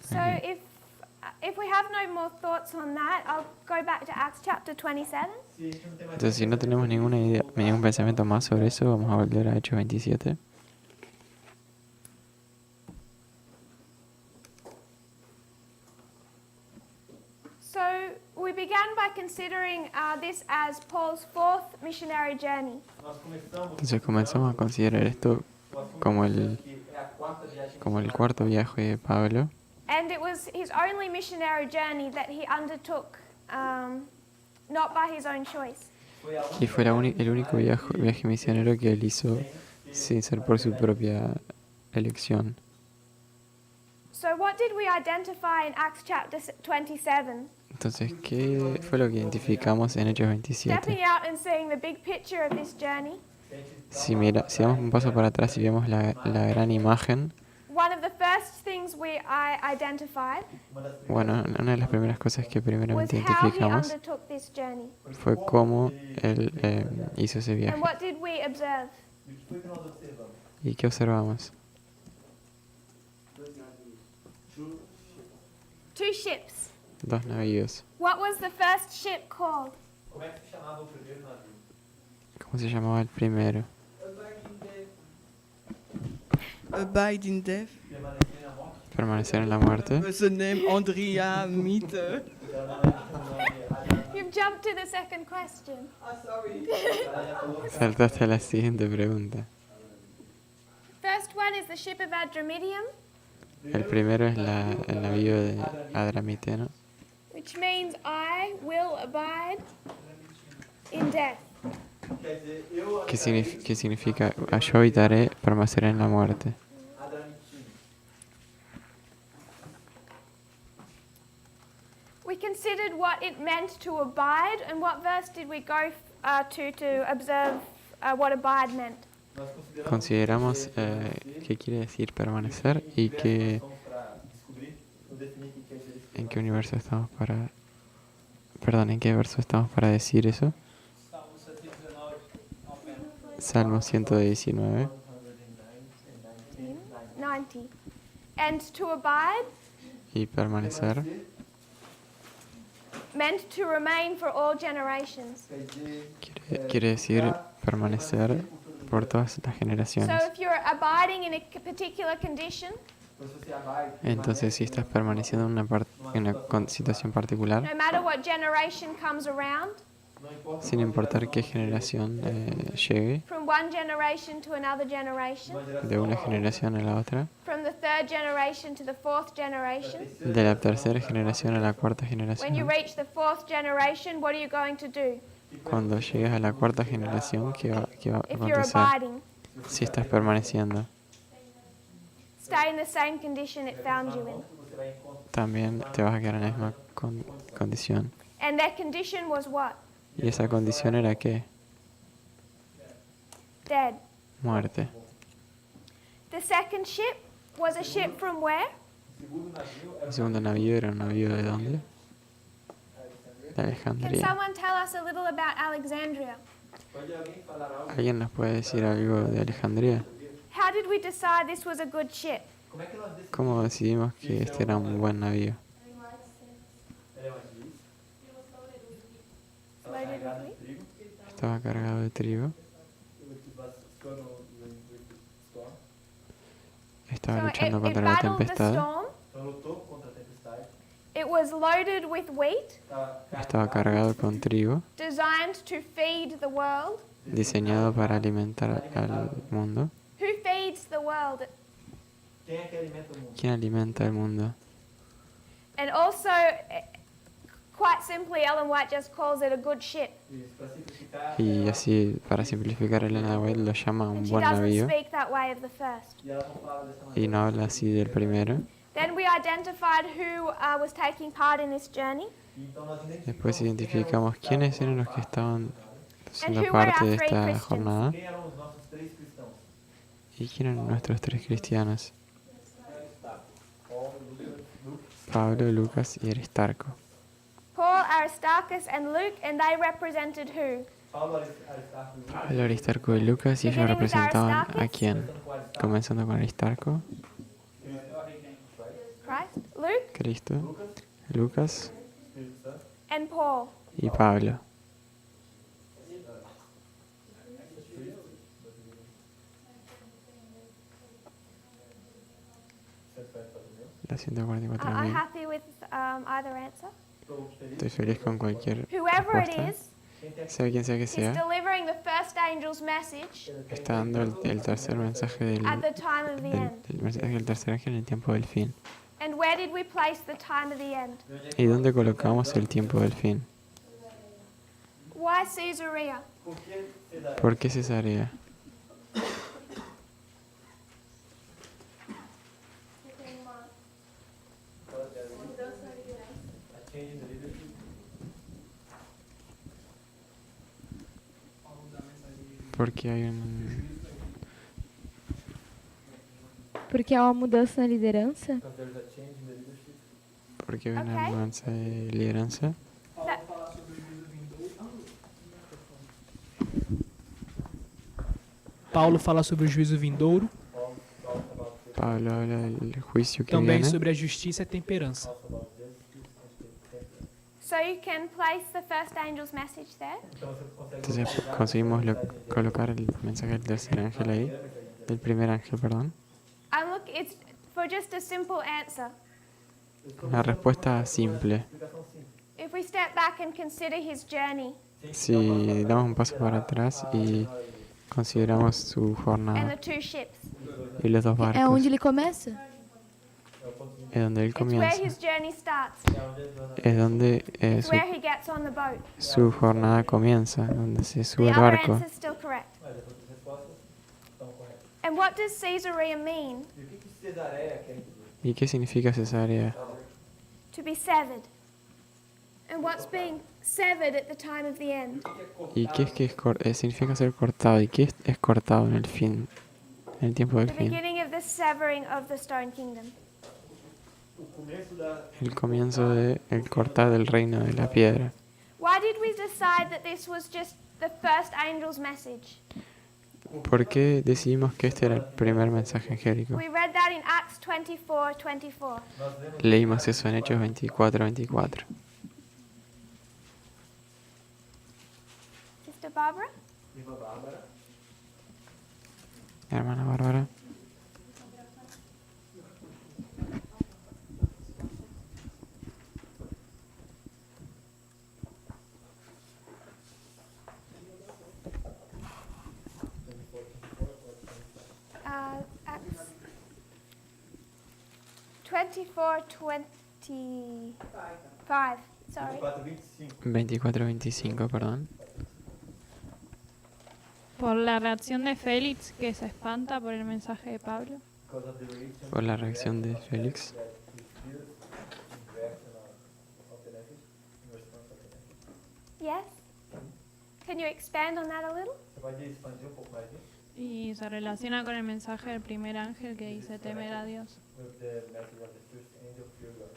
So if we have no more thoughts on that, I'll go back to Acts chapter 27. Entonces si no tenemos ninguna idea, ningún pensamiento más sobre eso, vamos a volver a Hechos 27. So we began by considering this as Paul's fourth missionary journey. Entonces comenzamos a considerar esto como el cuarto viaje de Pablo. And it was his only missionary journey that he undertook, not by his own choice. Y fue el único viaje misionero que él hizo sin ser por su propia elección. So what did we identify in Acts chapter 27? Entonces, ¿qué fue lo que identificamos en Hechos 27? Stepping out and seeing the big picture of this journey, Si damos un paso para atrás y vemos la gran imagen, one of the first things I identified bueno, una de las primeras cosas que was primeramente how he identificamos undertook this journey. fue cómo él hizo ese viaje. And what did we observe? ¿Y qué observamos? Two ships. Dos navíos. What was the first ship called? ¿Cómo se llamaba el primero? Abide in death. Permanecer en la muerte. What's the name? Andrea Miete. You've jumped to the second question. Sorry. Saltaste a la siguiente pregunta. First one is the ship of Adramyttium, El primero es el navío de Adramiteno, which means I will abide in death. que significa yo habitaré, permaneceré en la muerte. We considered what it meant to abide, and what verse did we go to observe what abide meant? Consideramos qué quiere decir permanecer y en qué universo estamos para... Perdón, ¿en qué verso estamos para decir eso? Salmo 119. 90. And to abide Y permanecer meant to remain for all generations. quiere decir permanecer por todas las So generaciones. if you're abiding in a particular condition, Entonces, si estás permaneciendo en una situación particular, no matter what generation comes around, sin importar qué generación llegue, from one generation to another generation, de una generación a la otra, from the third generation to the fourth generation, de la tercera generación a la cuarta when you generación, reach the fourth generation, what are you going to do cuando llegues a la cuarta generación, ¿qué va a if you're acontecer? abiding? Si estás permaneciendo, Stay in the same condition it found you in. también te vas a quedar en la misma condición. And their condition was what? ¿Y esa condición era qué? Dead. Muerte. The second ship was a ship from where? El segundo navío era un navío de dónde? De Can Alejandría. someone tell us a little about Alexandria? ¿Alguien nos puede decir algo de Alejandría? How did we decide this was a good ship? ¿Cómo decidimos que este era un buen navío? Loaded with wheat? Estaba cargado de trigo. Estaba So luchando it contra la battled the tempestad. storm. Então lutou contra a tempestade. It was loaded with wheat, Estaba cargado con trigo, designed to feed the world. diseñado para alimentar al mundo. Who feeds the world? Quem é que alimenta o mundo? ¿Quién alimenta al mundo? And also, quite simply, Ellen White just calls it a good ship. Isso, para simplificar. Y así, para simplificar, Elena White lo llama un And she buen doesn't navío speak that way of the first. E ela não fala dessa y maneira. no habla así del primero. Then we identified who was taking part in this journey. Então nós Después identificamos identificamos quiénes eran los que estaban And siendo who were parte our de three esta Christians? jornada quem eram os nossos 3 cristãos. y quién eran nuestros 3 cristianos. Paulo, Lucas. Pablo, Lucas y Aristarco. Paul, Aristarchus, and Luke, and they represented who? Paulo, Aristarco e Lucas. Pablo, Aristarco y Lucas y ellos Beginning with representaban a Aristarchus. quién. Comenzando con Aristarco, Christ, Luke, Cristo, Lucas Espírito Santo. and Paul. y Pablo. Los Are 144.000. happy with either answer? Estoy feliz con cualquier Whoever it respuesta. is, Sea quien sea que he's sea, delivering the first angel's message está dando el tercer mensaje del, at the time of the end. el mensaje del tercer ángel en el tiempo del fin. And where did we place the time of the end? ¿Y dónde colocamos el tiempo del fin? Why Caesarea? Por que Cesaré? ¿Por qué Cesarea? A change in the leadership. Porque hay un... Porque há uma mudança na liderança? Because there's a change in the leadership. Porque hay una Ok. mudanza de lideranza. That- Paulo fala sobre o juízo vindouro, Paul talks about this. Pablo habla del juicio que também viene. sobre a justiça e a temperança. Talks about justice and temperance. So you can place the first angel's message there. Então você consegue Entonces localizar conseguimos a mensagem de- colocar el mensaje del tercer ángel ahí. Del primer ángel, perdón. It's for just a simple answer. Una respuesta simple. Explicação simples. If we step back and consider his journey Si damos un paso para atrás y consideramos su and jornada the two ships, y los dos É barcos, onde ele começa? es donde él it's where comienza, his journey starts. es donde It's where he gets on the boat. su jornada comienza, donde se The sube al other barco. answer is still correct. Mas as outras respostas estão corretas. And what does Caesarea mean? E o que Cesareia quer dizer? ¿Y qué significa Cesarea? To be severed. And what's being severed at the time of the end? ¿Y qué es que significa ser cortado? ¿Y qué es cortado en el fin, en el tiempo del The fin? beginning of the severing of the stone kingdom. O começo da El comienzo de el cortar del reino de la piedra. Why did we decide that this was just the first angel's message? ¿Por qué decidimos que este era el primer mensaje angélico? We read that in Acts 24:24. nós lemos Leímos eso en Hechos 24:24. Sister Barbara? Irmã Bárbara. Hermana Bárbara. Acts 24:25. Sorry. 24:25. 24:25, perdón. Por la reacción de Félix, que se espanta por el mensaje de Pablo. Because of the reaction Por la reacción de Félix. that he feels in reaction of the message, in response of the message. Yes? Can you expand on that a little? Você pode expandir um pouco mais nisso? Y se relaciona con el mensaje del primer ángel que dice temer a Dios. With the message of the first angel, fear God.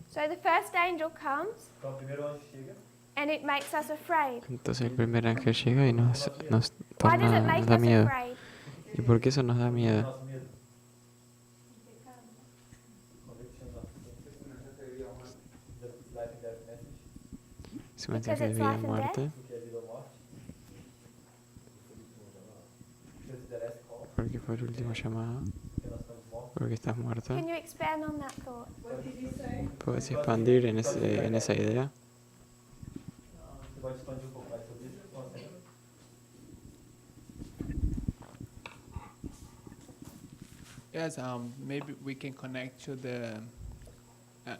So the first angel comes Então, o primeiro anjo chega. and it makes us afraid. Entonces el primer ángel llega y nos Why does it nos make da us miedo. afraid? ¿Y por qué eso nos da miedo? Nosso medo. Conviction of the life and death message. Es un mensaje de vida y muerte. Porque é vida ou morte. Because the last call. Porque fue el último llamado. Que nós estamos mortos. Porque estás muerto. Can you expand on that thought? What did he say? ¿Puedes expandir en esa idea? Você pode expandir um pouco mais sobre isso? Consegue? Yes, maybe we can connect to the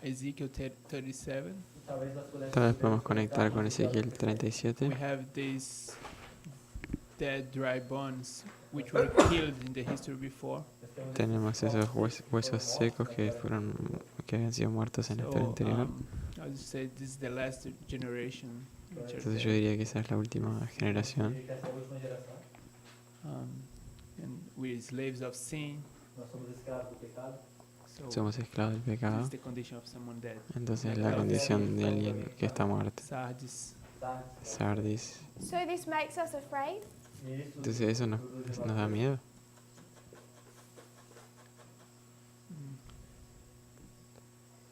Ezekiel 37. Talvez nós pudéssemos Tal vez podemos conectar con Ezequiel 37. We have these dead dry bones which were killed in the history before. Tenemos esos huesos secos que habían sido muertos en la historia anterior. I would say this is the last generation. Which are Entonces yo dead. diría que esa es la última generación. que essa é a última geração. And we're slaves of sin. Nós somos escravos do pecado. So Somos esclavos del pecado. it's the condition of someone dead. Entonces la condición de alguien que está muerto. Sardis. Sardis. So this makes us afraid? E isso Entonces eso nos da miedo.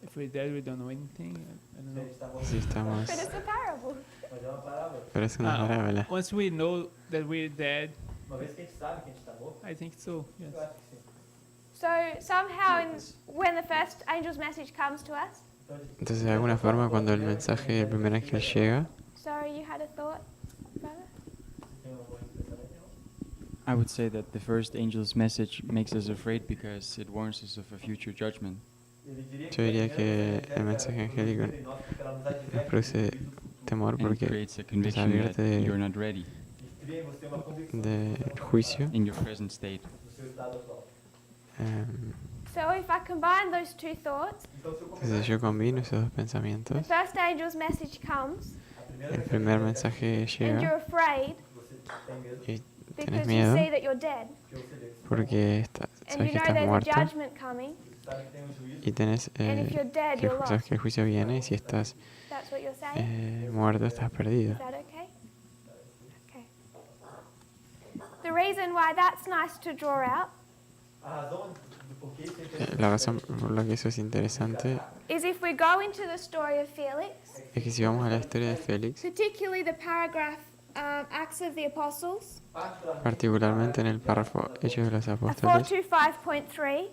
If we're dead, we don't know anything. I don't se a know. gente está morto. Si estamos... But it's a parable. Mas é uma parábola. Pero es una parábola. Once we know that we're dead, Uma vez que a gente sabe que a gente está morto, I think so. Yes. eu acho que sim. So somehow when the first angel's message comes to us, Entonces de alguna forma cuando el mensaje del primer ángel llega, sorry, you had a thought, brother? Tem um bom pensamento. I would say that the first angel's message makes us afraid because it warns us of a future judgment. yo diría que el mensaje angélico nos produce temor And porque creates a nos conviction advierte that you're not ready Cria em você uma convicção del juicio. in your present state. do seu estado atual. So if I combine those two thoughts, Então, se eu começar Entonces yo combino esos dos the pensamientos. first angel's message comes, a El primeira primer mensaje and you're llega afraid você tem medo, y because tenés you miedo see that you're dead, que você vê que porque and sabes you que know estás there's a muerto judgment coming, você sabe que tem um juízo, y tenés and if you're dead, que you're sabes lost. que el juicio viene y si estás That's what you're saying? muerto estás perdido. Is that okay? Okay. The reason why that's nice to draw out a razão do porquê isso é interessante La razón por la que eso es interesante is if we go into the story of Felix, es que si vamos a la historia de Félix, particularly the paragraph Acts of the Apostles, particularmente en el párrafo Hechos de los Apóstoles 425.3,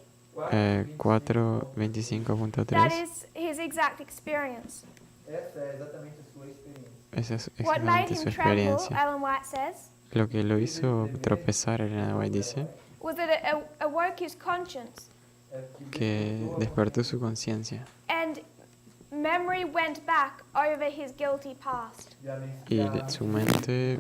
4.25.3, that is his exact experience. essa é exatamente a sua experiência. esa es What made exactamente su him tremble, experiencia. Ellen White says, Lo que lo hizo tropezar, Elena White dice, was that it awoke his conscience, que despertó su conciencia and memory went back over his guilty past. y su mente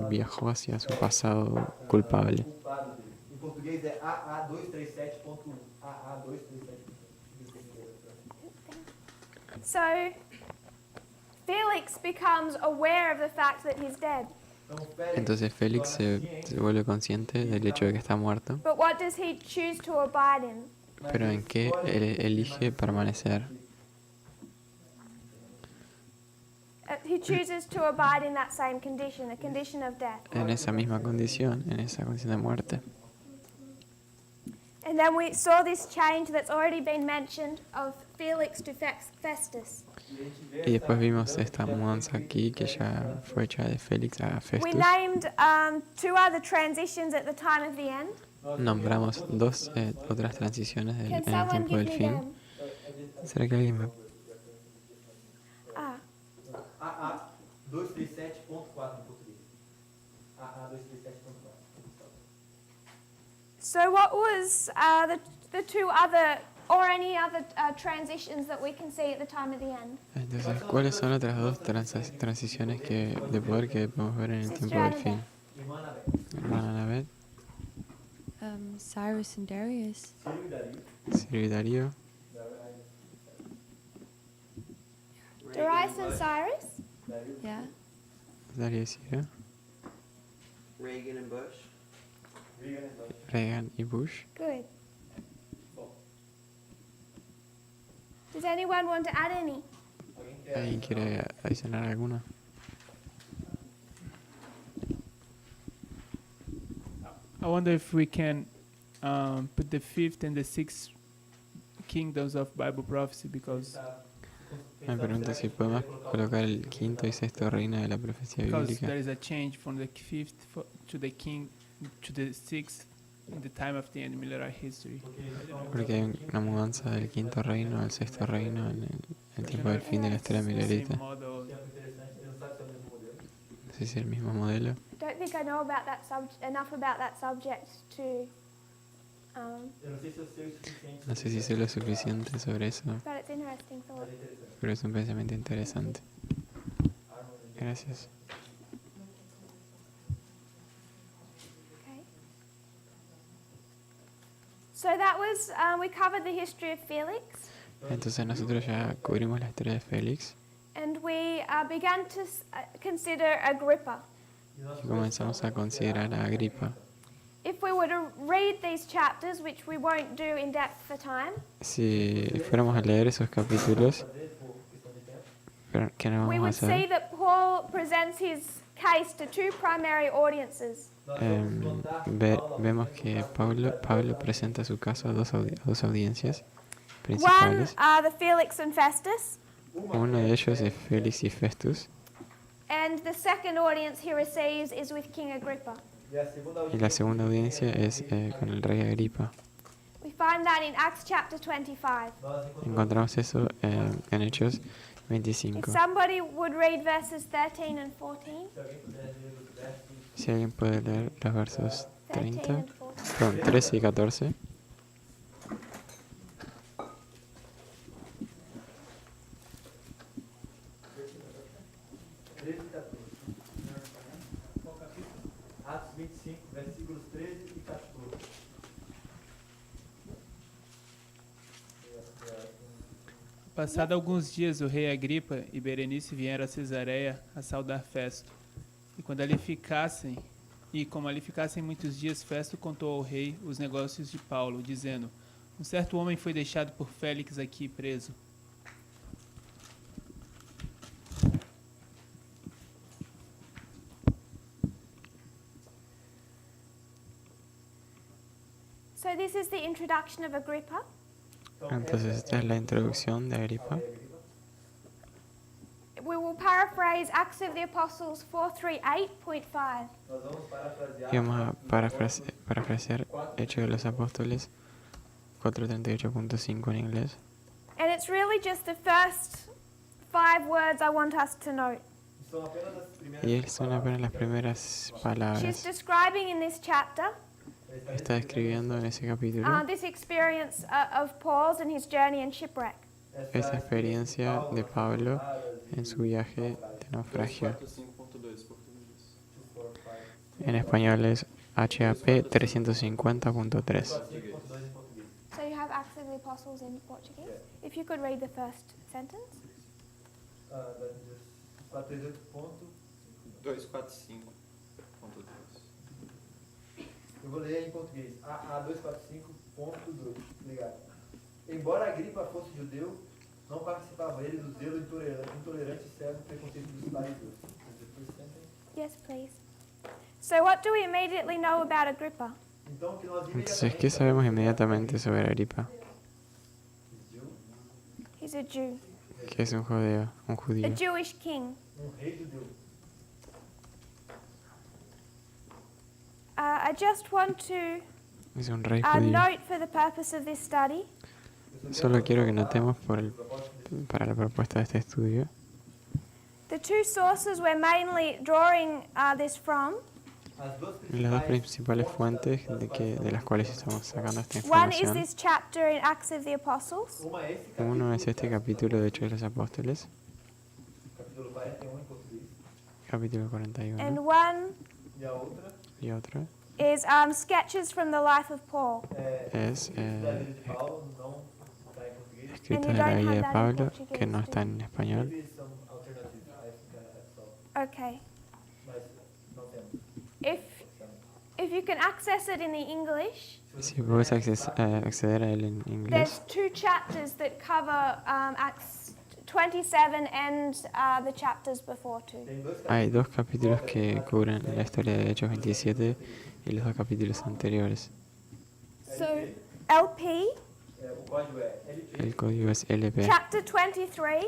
viajó hacia su pasado culpable. Culpado dele. Em português é AA237.1. AA237.1. So Felix becomes aware of the fact that he's dead. Entonces Félix se vuelve consciente del hecho de que está muerto, But what does he choose to abide in? pero ¿en qué elige permanecer? He chooses to abide in that same condition, a condition of death. En esa misma condición, en esa condición de muerte. And then we saw this change that's already been mentioned of Felix to Festus. Y después vimos esta mudanza aquí que ya fue hecha de Félix a We Festus. named two other transitions at the time of the end. Nombramos dos otras transiciones Can en el someone tiempo give del me fin. them? ¿Será que alguien me... Ah, AA237.4 em português. AA237.4. so what was the two other, or any other transitions that we can see at the time of the end? Entonces, ¿cuáles son otras dos transiciones de poder que podemos ver en el tiempo del fin? Hermana Anabel, Cyrus and Darius. Ciro y Darío, Darius and Cyrus? Yeah. Darío y Ciro, Reagan and Bush. Reagan y Bush. Good. Does anyone want to add any? ¿Alguien quiere adicionar alguna? I wonder if we can put the fifth and the sixth kingdoms of Bible prophecy, because Me pregunto si podemos colocar el quinto y sexto reino de la profecía bíblica. there is a change from the fifth to the king to the sixth in the time of the end military history. Porque hay una mudanza del quinto reino al sexto reino en el tiempo del fin de la historia milerita. Same model. No sé si es el mismo modelo. I don't think I know about that enough about that subject to. No sé si sé lo suficiente sobre eso, But it's interesting thought. pero es un pensamiento interesante. Gracias. Okay. So that was we covered the history of Felix, Entonces nosotros ya cubrimos la historia de Félix and we began to consider Agrippa. y comenzamos a considerar a Agripa. If we were to read these chapters, which we won't do in depth for time, Si fuéramos a leer esos capítulos, pero que no we vamos would a see hacer, that Paul presents his case to two primary audiences. vemos que Pablo presenta su caso a dos audiencias One principales. are the Felix and Festus, Uno de ellos es Félix y Festus, and the second audience he receives is with King Agrippa. y la segunda audiencia es con el rey Agripa. We find that in Acts chapter 25. Encontramos eso en Hechos If 25. somebody would read verses 13 and 14. Si alguien puede leer los versos 13 30, and 14. perdón, 13 y 14. Atos 25, versículos 13 e 14. Passado alguns dias, o rei Agripa e Berenice vieram a Cesareia a saudar Festo. Como ali ficassem muitos dias, Festo contou ao rei os negócios de Paulo, dizendo: um certo homem foi deixado por Félix aqui preso. So this is the introduction of Agrippa. Entonces esta es la introducción de Agripa. We will paraphrase Acts of the Apostles 438.5. Y vamos a parafrasear Hechos de los Apóstoles 438.5 en inglés. And it's really just the first 5 words I want us to note. Y son apenas las primeras She's palabras. describing in this chapter Está describiendo en ese capítulo this experience of Paul's and his journey in shipwreck. esa experiencia de Pablo en su viaje de naufragio. 245.2 português. En español es HAP 350.3. So you have Acts of the Apostles in Portuguese. If you could read the first sentence. 245.2. Eu vou ler em português. A 245.2. Obrigado. Embora Agripa fosse judeu, não participava ele do zelo intolerante e cego preconceito dos fariseus. Yes, please. So what do we immediately know about Agrippa? Então, o que nós Entonces, ¿qué sabemos inmediatamente sobre Agripa? He's a Jew, Que es un judío. a Jewish king. rei judeu. I just want to Es un rey judío. note for the purpose of this study Solo quiero que notemos para la propuesta de este estudio the two sources we're mainly drawing this from. las dos principales fuentes de las cuales estamos sacando esta One is información. this chapter in Acts of the Apostles, Uno es este capítulo de Hechos de los Apóstoles, Capítulo 41 em português. capítulo and 41, one E a outra y otro is sketches from the life of Paul. es da vida de Paulo, não está em português. escrito And you de la don't vida have de that in Pablo, Portuguese, que no do está en español. Maybe some alternative, I think, só. Okay. Mas não temos. If If you can access it in the English, Si puedes acceder a él en there's inglés, 2 chapters that cover Acts 27 and the chapters before too. hay 2 capítulos que cubren la historia de Hechos 27 y los 2 capítulos anteriores. So, LP, O código é LP, El código es LP, chapter 23.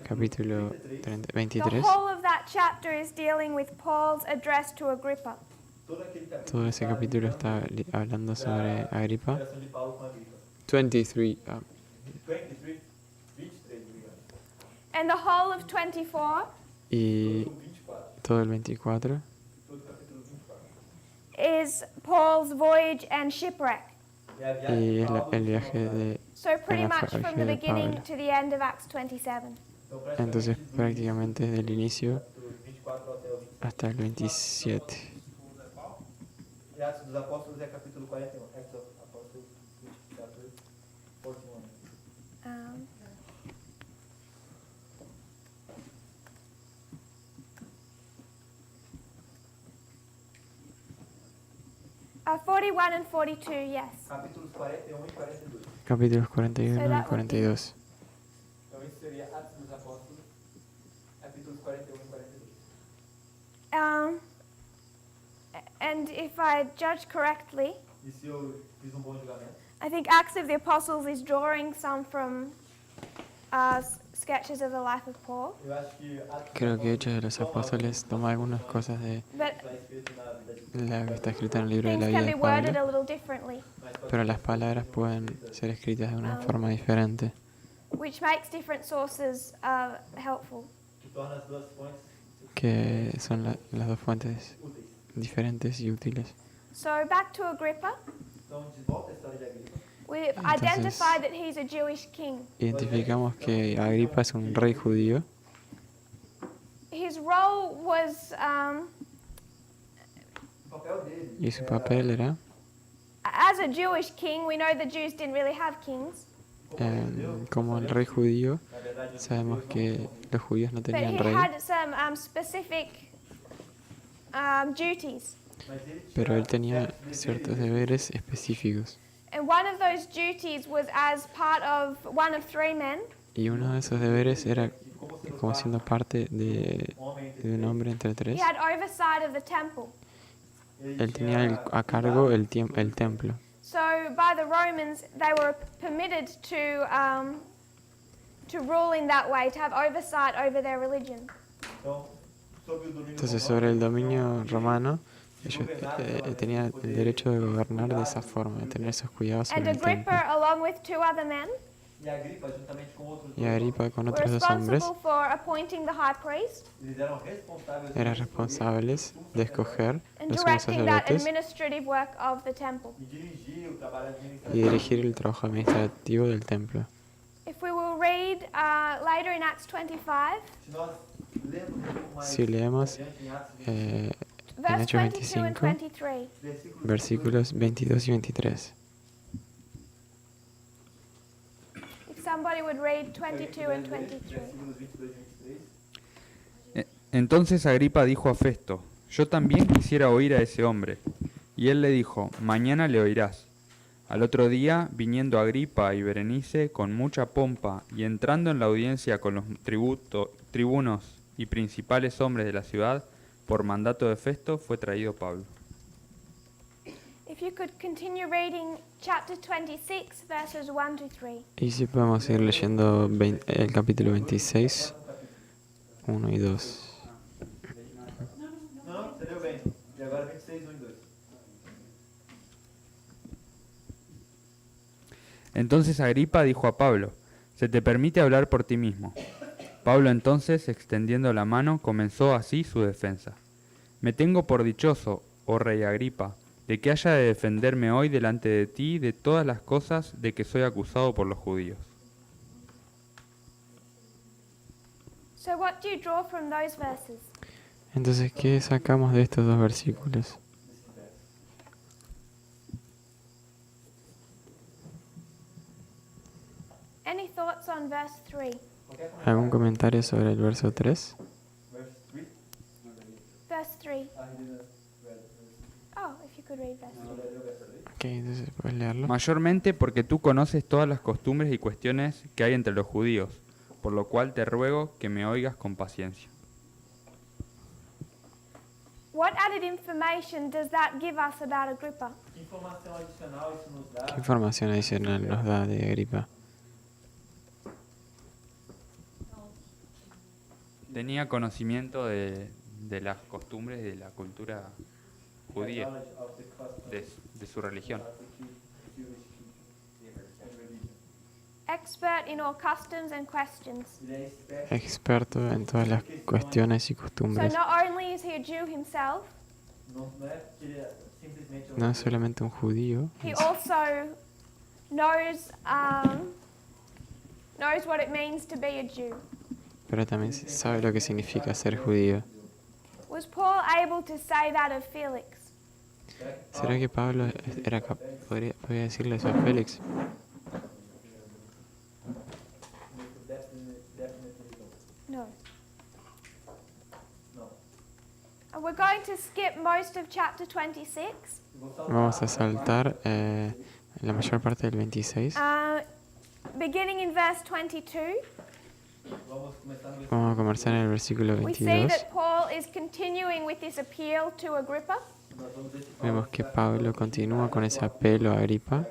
capítulo The 23. whole of that chapter is dealing with Paul's address to Agrippa. todo aquele capítulo Todo ese capítulo está hablando sobre Agripa. relação de Paulo com Agripa. 23. 23, 23, obrigado. And the whole of 24 Y Todo o 24, todo el 24 todo o capítulo 24. is Paul's voyage and shipwreck. É a y viagem de es Paulo el viaje de So pretty el much from naufragio the de beginning Pablo. to the end of Acts 27. Então, Entonces prácticamente desde el inicio do 24 até o 27. hasta el 27. E Atos dos Apóstolos é capítulo 41. Acts of Apostles, chapter 41. Um, 41 and 42, yes. Capítulos 41 e 42. Capítulos 41 y 42. Então isso seria Atos dos Apóstolos, capítulos 41 e 42. And if I judge correctly, E se eu fiz bom julgamento, I think Acts of the Apostles is drawing some from sketches of the life of Paul. eu acho que Atos Creo que Hechos de los Apóstoles toma algunas cosas de But está escrito na vida de la que está escrita en el libro de things la can vida be de worded Pablo, a little differently, pero las palabras pueden ser escritas de una forma diferente, which makes different sources helpful. que torna as duas fontes que son las 2 fuentes úteis. diferentes y útiles. So back to Agrippa. Então, de volta à história de Agripa. We've Entonces- identified that he's a Jewish king. Identificamos que Agripa es un rey judío His role was, O papel dele y su era, papel era, as a Jewish king, we know the Jews didn't really have kings, como el rey judío, na verdade, sabemos que los judíos no but tenían he rey, had some specific duties. mas ele pero tinha él tenía certos ciertos deveres. deberes específicos. And one of those duties was as part of one of 3 men. Y uno de esos deberes era como siendo parte de un hombre entre He 3. had oversight of the temple. Él tenía a cargo el templo. So by the Romans, they were permitted to rule in that way, to have oversight over their religion. Então, sob o domínio Entonces romano, sobre el dominio romano, ellos tenían el derecho de gobernar de esa forma, de tener esos cuidados And sobre el templo. Agrippa, along with 2 other men, e Agripa, juntamente com outros Y dois Agripa con were otros 2 hombres responsible for appointing the high priest homens, eles eram responsáveis eran por responsables de escoger and los sumos directing that sacerdotes administrative work of the temple. e dirigir o trabalho y administrativo. dirigir el trabajo administrativo del templo. If we will read later in Acts 25, Se nós lermos um pouco mais Si leemos adiante em Atos 25, en verse Hechos 22 and 25, 23. versículos 22 y 23. If somebody would read 22 and 23. versículos 22 e 23. Entonces Agripa dijo a Festo, yo también quisiera oír a ese hombre. Y él le dijo, mañana le oirás. Al otro día, viniendo Agripa y Berenice con mucha pompa y entrando en la audiencia con los tribunos y principales hombres de la ciudad, por mandato de Festo fue traído Pablo. If you could continue reading chapter 26, verses 1 to 3. Y si podemos ir leyendo el capítulo 26, 1 y 2. Não, você leu bem. E agora 26, 1 e 2. Entonces Agripa dijo a Pablo, se te permite hablar por ti mismo. Pablo entonces, extendiendo la mano, comenzó así su defensa. Me tengo por dichoso, oh rey Agripa, de que haya de defenderme hoy delante de ti de todas las cosas de que soy acusado por los judíos. So what do you draw from those verses? Entonces, ¿qué sacamos de estos 2 versículos? Any thoughts on verse 3? ¿Algún comentario sobre el verso 3? Verse 3. Verse 3. I didn't read verse. Oh, if you could would read verse 3. Ok, entonces puedes leerlo. Mayormente porque tú conoces todas las costumbres y cuestiones que hay entre los judíos, por lo cual te ruego que me oigas con paciencia. What added information does that give us about Agrippa? Que informação adicional isso nos dá? ¿Qué información adicional nos da de Agripa? Tenía conocimiento de las costumbres de la cultura judía, de su religión. Expert in all customs and questions. Experto en todas las cuestiones y So costumbres. not only is he a Jew himself, Não é que ele é simplesmente No es solamente un judío, he also knows what it means to be a Jew. pero también sabe lo que significa ser judío. Was Paul able to say that of Felix? ¿Será que Pablo podría decirle eso a Félix? No. And we're going to skip most of chapter 26. Vamos a saltar la mayor parte del 26. Beginning in verse 22, Vamos a comenzar en el versículo we see 22. that Paul is continuing with this appeal to Agrippa. Vemos que Pablo continúa con ese apelo a Agripa.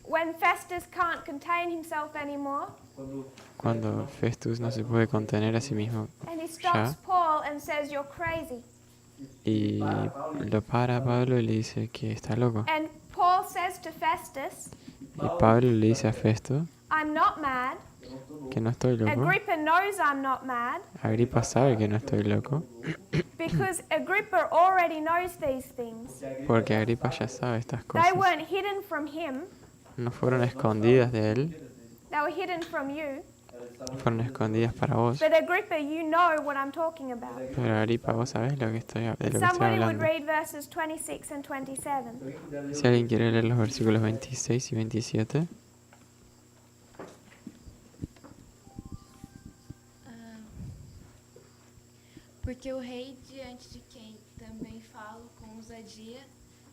When Festus can't contain himself anymore, Cuando Festus no se puede contener a sí mismo and he stops ya, Paul and says, "You're crazy." y lo para a Pablo y le dice que está loco. And Paul says to Festus, Y Pablo le dice a Festo "I'm not mad." que no estoy loco. Agrippa knows I'm not mad Agripa sabe que no estoy loco, because Agrippa already knows these things. porque Agripa ya sabe estas They cosas. weren't hidden from him, No fueron escondidas de él, they were hidden from you. fueron escondidas para vos. But Agrippa, you know what I'm talking about. Pero Agripa, vos sabés de lo que estoy Somebody would hablando. read verses 26 and 27. Si alguien quiere leer los versículos 26 y 27. Porque o rei, diante de quem também falo com ousadia,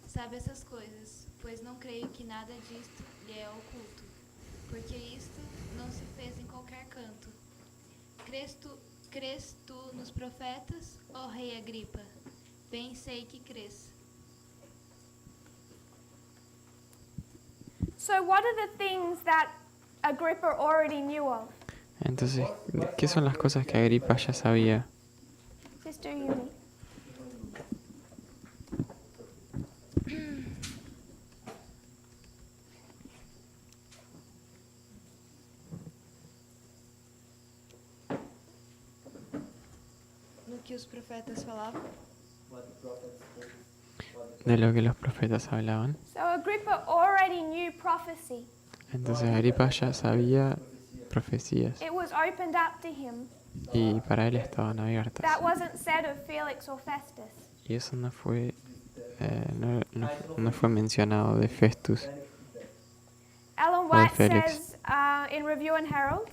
sabe essas coisas, pois não creio que nada disto lhe é oculto, porque isto não se fez em qualquer canto. Crês tu nos profetas, ó rei Agripa? Bem sei que crês. So what are the things that Agrippa already knew of? Entonces, ¿qué son las cosas que Agripa ya sabía? Sister Yumi. No que os profetas falavam? De lo que los profetas hablaban. So Agrippa already knew prophecy. Entonces Agripa ya sabía profecías It was opened up to him. y para él estaban abiertas. That wasn't said of Felix or Festus. Y eso no fue, no fue mencionado de Festus. Ellen O de White Felix. says in Review and Herald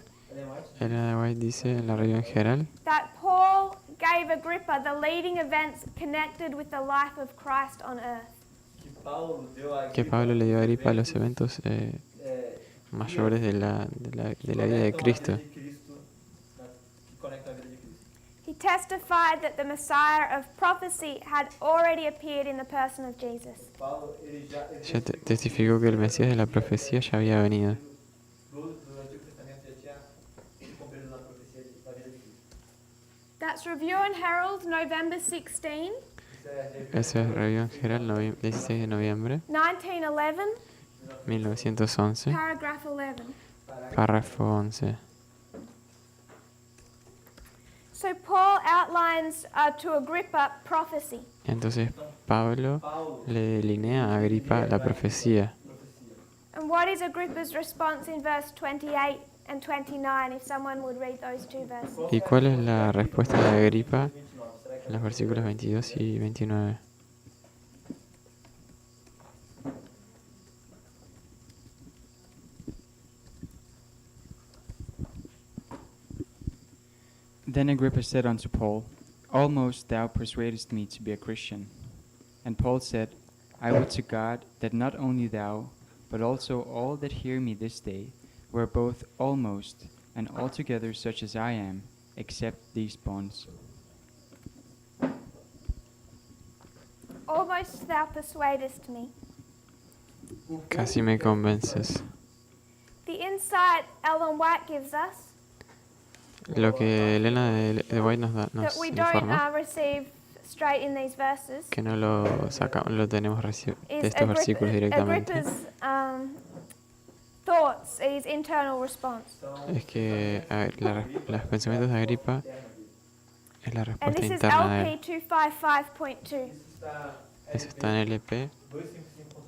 Ellen White dice en la review en general that Paul gave Agrippa the leading events connected with the life of Christ on earth. que Pablo le dio a Agripa los eventos mayores de la vida de Cristo. He testified that the Messiah of prophecy had already appeared in the person of Jesus. Ya testificó que el Mesías de la profecía ya había venido. That's Review and Herald, November 16, Eso es review en general, 16 de noviembre 1911, 1911, paragraph 11. párrafo 11. So Paul outlines to Agrippa prophecy. Entonces Pablo le delinea a Agripa la profecía. And what is Agrippa's response in verse 28 and 29, if someone would read those two verses? ¿Y cuál es la respuesta de Agripa en los versículos 22 y 29? Then Agrippa said unto Paul, Almost thou persuadest me to be a Christian. And Paul said, I would to God that not only thou, but also all that hear me this day, were both almost and altogether such as I am, except these bonds. Almost thou persuadest me. Casi me convences. The insight Ellen White gives us Lo que Elena de White that nos we don't informa, receive straight in these verses que no lo tenemos de is estos versículos directamente, Agrippa's thoughts, his internal response. es que los pensamientos de Agripa es la And respuesta this is interna de él. LP 255.2. Eso está en LP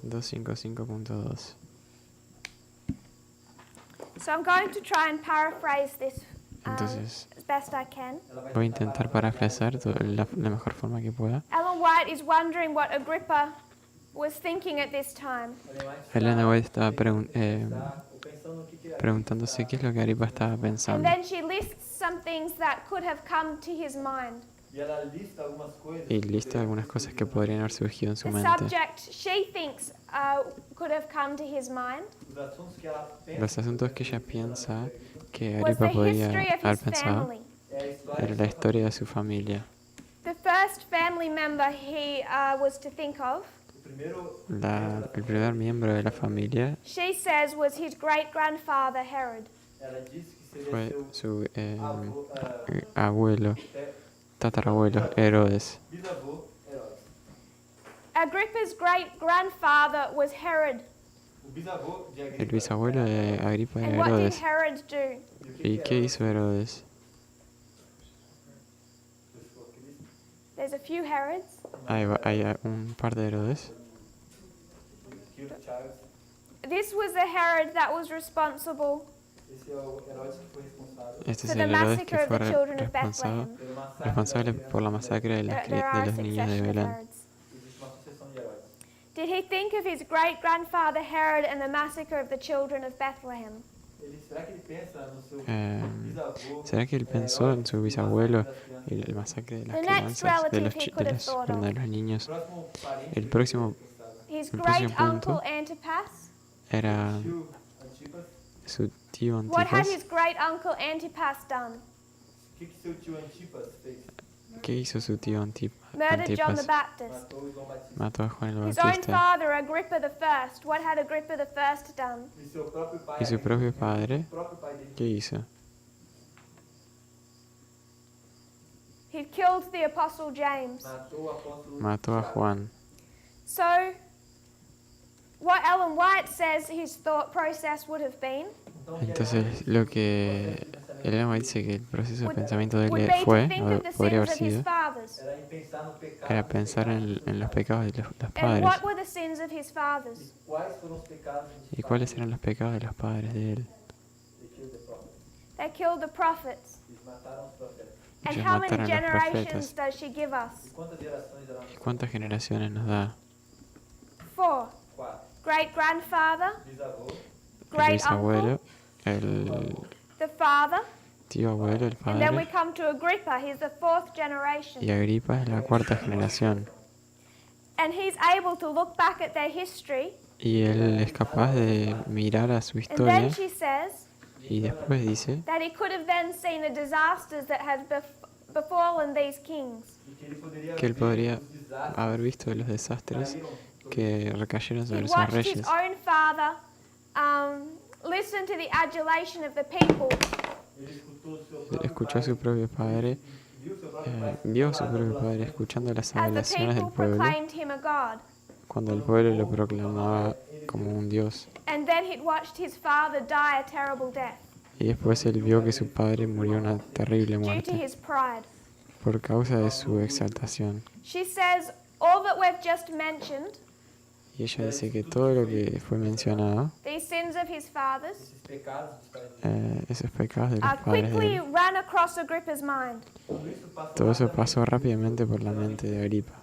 255.2. So I'm going to try and paraphrase this Entonces, as best I can. voy a intentar parafrasear la mejor forma que pueda. Ellen White is wondering what Agrippa was thinking at this time. Elena White estaba preguntándose qué es lo que Agripa estaba And pensando. then she lists some things that could have come to his mind. Y lista algunas cosas que podrían haber surgido en su The mente. subject she thinks could have come to his mind Los asuntos que ella piensa que was the Agripa podría history of haber his pensado family. era la historia de su familia. The first family member he was to think of, El primer miembro de la familia she says, was his great-grandfather Herod. fue su abuelo, tatarabuelo, Herodes. Agrippa's great-grandfather was Herod. El bisabuelo de Agripa And era what did Herodes. Herod do? ¿Y qué hizo Herodes? There's a few Herods. Hay un par de Herodes. This was the Herod that was responsible Este es for the el Herodes massacre que of fue the children of Bethlehem. responsable por la masacre de There are a los niños de succession of Belén. Herods. Did he think of his great-grandfather Herod and the massacre of the children of Bethlehem? ¿Será que él pensó en su bisabuelo y el masacre de las The next crianzas, de relative los, he could have thought of. de los niños? El próximo His punto great-uncle Antipas. era su tío What had Antipas. his great-uncle Antipas done? ¿Qué hizo su tío Murdered John the Antipas? Baptist. Mató a Juan el His own Bautista. father, Agrippa I. What had Agrippa I done? ¿Y su propio padre? ¿Qué hizo? He killed the apostle James. Mató a Juan. So, what Ellen White says his thought process would have been Entonces, lo que Elena White dice que el proceso de pensamiento de would él be to fue, think o of the podría haber sins of his sido, fathers. era pensar en los pecados de los And padres. what were the sins of his fathers? ¿Y cuáles eran los pecados de los padres de él? They killed the prophets. And Ellos how many mataron a los generations profetas. does she give us? ¿Y cuántas generaciones nos da? 4. Great-grandfather, El great-uncle, bisabuelo, el the father, tío abuelo, el and then we padre, come to Agrippa. He's the 4th generation. y Agripa es la cuarta generación. And he's able to look back at their history. Y él es capaz de mirar a su And historia then she says y después dice that he could have then seen the disasters that had befallen these kings. que él podría haber visto los desastres que recayeron sobre He'd esos watched his reyes. own father listen to the adulation of the people. Escuchó a su propio padre, vio a su propio padre escuchando las As the adulaciones del people pueblo proclaimed him a god. cuando el pueblo lo proclamaba como un dios. And then he'd watched his father die a terrible death Y después él vio que su padre murió una terrible due to muerte his pride. por causa de su exaltación. She says all that we've just mentioned, Y ella dice que todo lo que fue mencionado, these sins of his fathers, esos pecados de los padres de quickly él, ran across Agrippa's mind. todo eso pasó rápidamente por la mente de Agripa,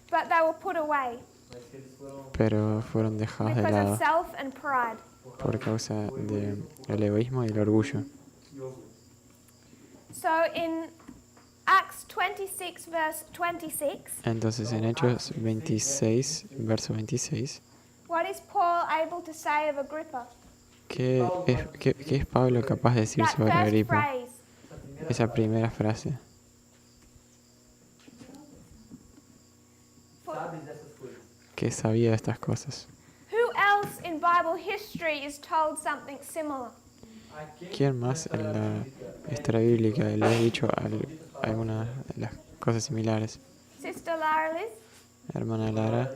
But they were put away pero fueron dejados de because lado of self and pride. por causa del egoísmo y el orgullo. So in Acts 26 verse 26, Entonces en Hechos 26, verso 26, what is Paul able to say of Agrippa? ¿qué es Pablo capaz de decir That sobre first Agripa? phrase. Esa primera frase. Sabes dessas coisas. Que sabía de estas cosas. Who else in Bible history is told something similar? ¿Quién más en la historia bíblica le ha dicho algunas de las cosas similares? Sister Lara Liz? Hermana Lara,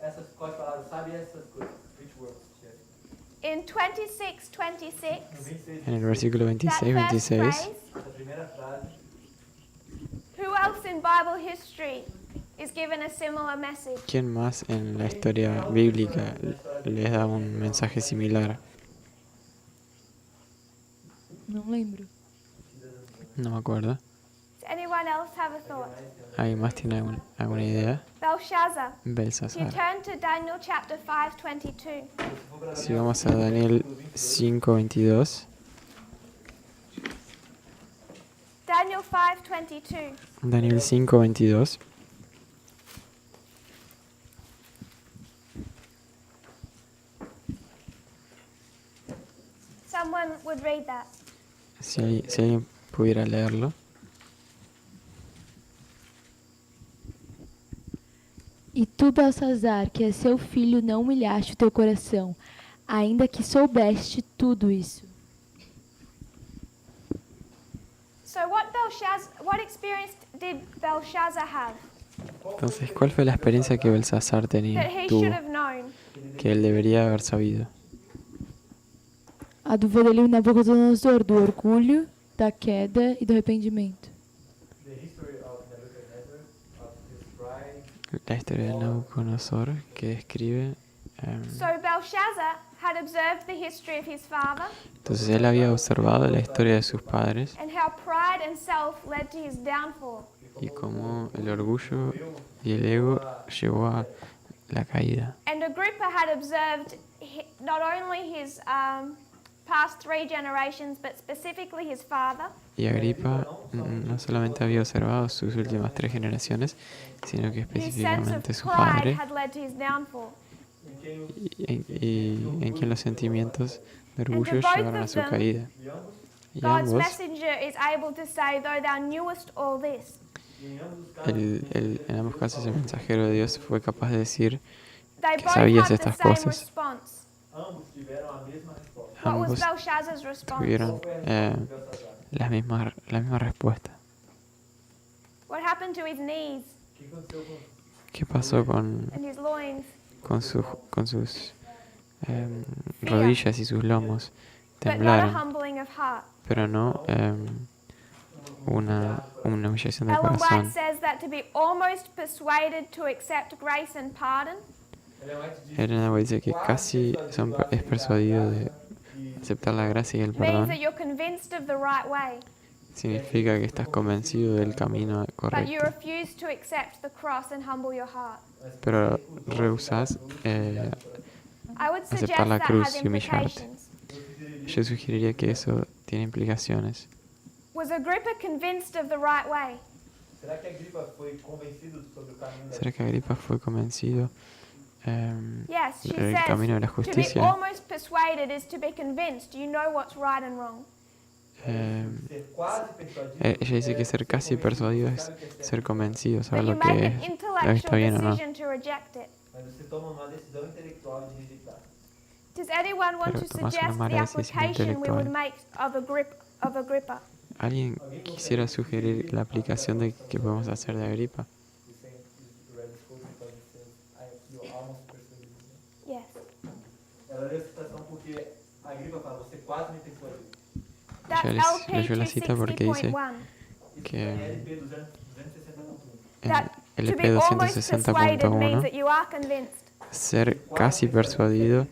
Essas quais palavras, sabe essas coisas. Which words? In 26, 26, No 26, en el versículo that 26, first 26, phrase, essa primeira frase. who else in Bible history is given a similar message? ¿quién más en la historia bíblica les da un mensaje similar? Não lembro. No me acuerdo. Does anyone else have a thought? ¿Alguien más tiene alguna idea? Belshazzar. If you Belsasar. turn to Daniel chapter 5, 22. Si vamos a Daniel 5:22, Daniel 5, 22. Daniel 5:22, Someone would read that. si alguien pudiera leerlo. E tu, Belsazar, que é seu filho, não humilhaste o teu coração, ainda que soubeste tudo isso. So what experience did Belshazzar have Entonces, ¿cuál fue la experiencia que Belsasar that tenía, he tuvo, should have known? que él debería haber sabido? A dúvida dele em Nabucodonosor, do orgulho, da queda e do arrependimento. The history of Nebuchadnezzar, of his pride. La historia de Nabucodonosor que describe. So Belshazzar had observed the history of his father Entonces él había observado la historia de sus padres and how pride and self led to his downfall. y cómo el orgullo y el ego llevó a la caída. And Agrippa had observed not only his past 3 generations, but specifically his father. Y Agripa no solamente había observado sus últimas 3 generaciones, sino que Whose sense of específicamente su pride padre, had led to his downfall. y en quien los sentimientos de And orgullo to both llevaron a of su them, caída. Y God's ambos, messenger is able to say, though thou knewest all this, en ambos casos el mensajero de Dios fue capaz de decir they que both sabías had the estas same cosas. response. Ambos tiveram a mesma resposta. What was Ambos Belshazzar's response? tuvieron la misma respuesta. What happened to his knees O que aconteceu com ¿Qué pasó con and his loins? sus rodillas y sus lomos? But not a Temblaron, humbling of heart. pero no una humillación del Ellen White corazón. says that to be almost persuaded to accept grace and pardon Elena White dice que casi es persuadido de aceptar la gracia y el means perdón. that you're convinced of the right way, Significa que estás convencido del camino but you correcto, refuse to accept the cross and humble your heart. pero rehusas I would suggest aceptar la that cruz has y humillarte. implications. Yo sugeriría que eso tiene implicaciones. Was Agrippa convinced of the right way? Será que Agripa foi convencido sobre o caminho da ¿Será que Agripa fue convencido Yes, she del says camino de la to be justicia? almost persuaded is to be convinced. You know what's right and wrong. ser quase persuadido? Ella dice que ser casi persuadido es ser convencido, saber But you lo make que an es, lo que intellectual está bien o no. decision to reject it. Mas você toma uma decisão intelectual de rejeitar. Does anyone want Pero to tomas una suggest the mala decisión application we would intelectual. make of Agrippa? ¿Alguien quisiera sugerir la aplicación de que podemos hacer de Agripa? Yes. Ela leu a citação porque Agripa fala, você quase me persuadiu. That's Ella LP leyó la cita porque dice 260.1. que LP 260.1. en That to be almost persuaded means that 260.1 you are convinced, ser casi persuadido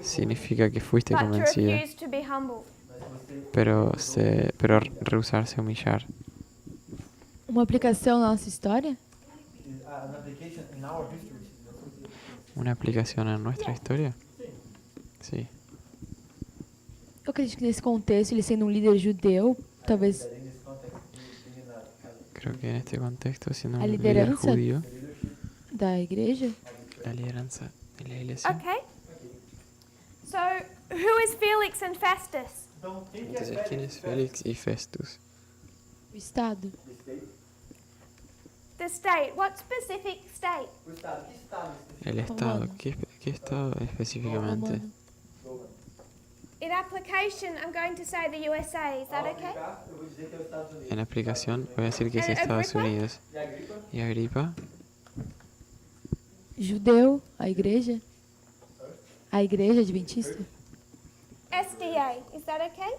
significa que fuiste but to convencido, refuse to be humbled. pero rehusarse a humillar. Uma aplicação na nossa história? An application in our history. ¿Una aplicación en nuestra historia? Sí. Eu acredito que nesse contexto, ele sendo um líder judeu, Talvez Creo que en este contexto, siendo a un líder liderança judío, da igreja. la lideranza de la iglesia. Okay. So, who is Felix and Festus? Entonces, ¿quién es Félix y Festus? O Estado. The state. What specific state? El Estado. ¿Qué Estado específicamente? In application, I'm going to say the USA. Is that okay? En aplicación voy a decir que es Estados Unidos. ¿Y Agripa? Judeu, a igreja. A igreja adventista. SDA. Is that okay?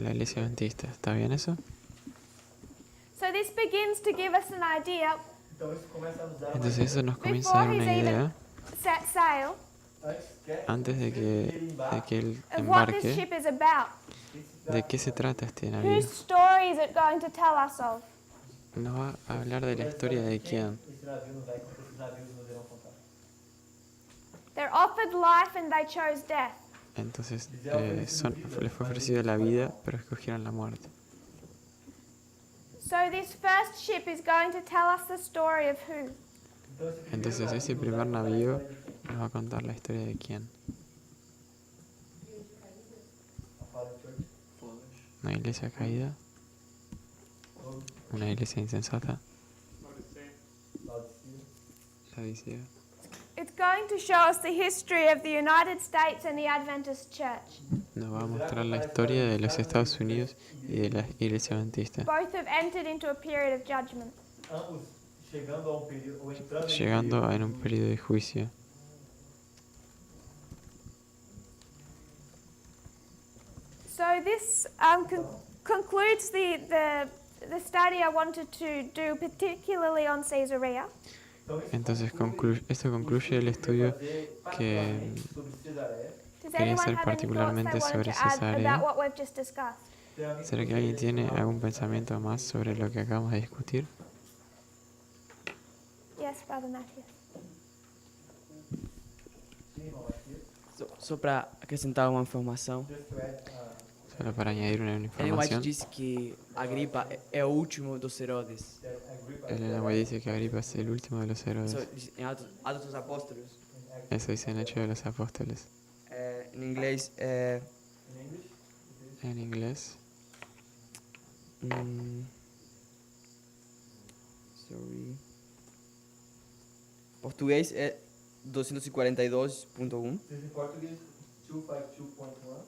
La iglesia adventista. ¿Está bien eso? So this begins to give us an idea. Entonces eso nos comienza a dar una idea Set sail antes de que él of what this embarque ship is about. de qué se trata este navío. Whose story is it going to tell us of? Nos va a hablar de la historia de quién. They're offered life and they chose death. Entonces les fue ofrecida la vida, pero escogieron la muerte. So this first ship is going to tell us the story of who? Entonces ese primer navío nos va a contar la historia de quién. Una iglesia caída, una iglesia insensata, la Odisea. It's going to show us the history of the United States and the Adventist Church. Nos va a mostrar la historia de los Estados Unidos y de la iglesia adventista, Both have entered into a period of judgment. llegando en un periodo de juicio. So this concludes the study I wanted to do, particularly on Caesarea. Entonces esto concluye el estudio que Does quería anyone hacer have any thoughts particularmente they want sobre to add Cesarea. about what we've just discussed? ¿Será que alguien tiene algún pensamiento más sobre lo que acabamos de discutir? Yes, Brother Matthew. Só para acrescentar uma informação. Solo para añadir una Ellen White información. disse que Agripa é o último dos Herodes. Elena White dice que Agripa es el último de los héroes. Isso em Atos dos Apóstolos. Eso dice en Hechos de los Apóstoles. Em inglês é. En inglés. Sorry. Português é 242.1. Em português, 252.1.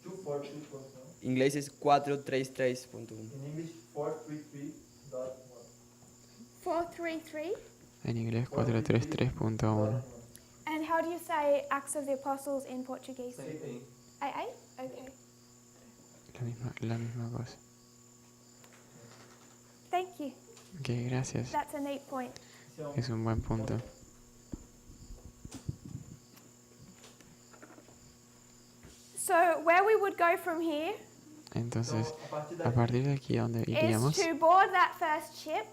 242.1. Inglês é 433.1. In English, 433.1. 433. En inglés 433.1. And how do you say Acts of the Apostles in Portuguese? AA? Okay. La misma cosa. Thank you. Ok, gracias. That's a neat point. Es un buen punto. So where we would go from here Entonces, a partir de aquí, ¿dónde is iríamos? to board that first ship,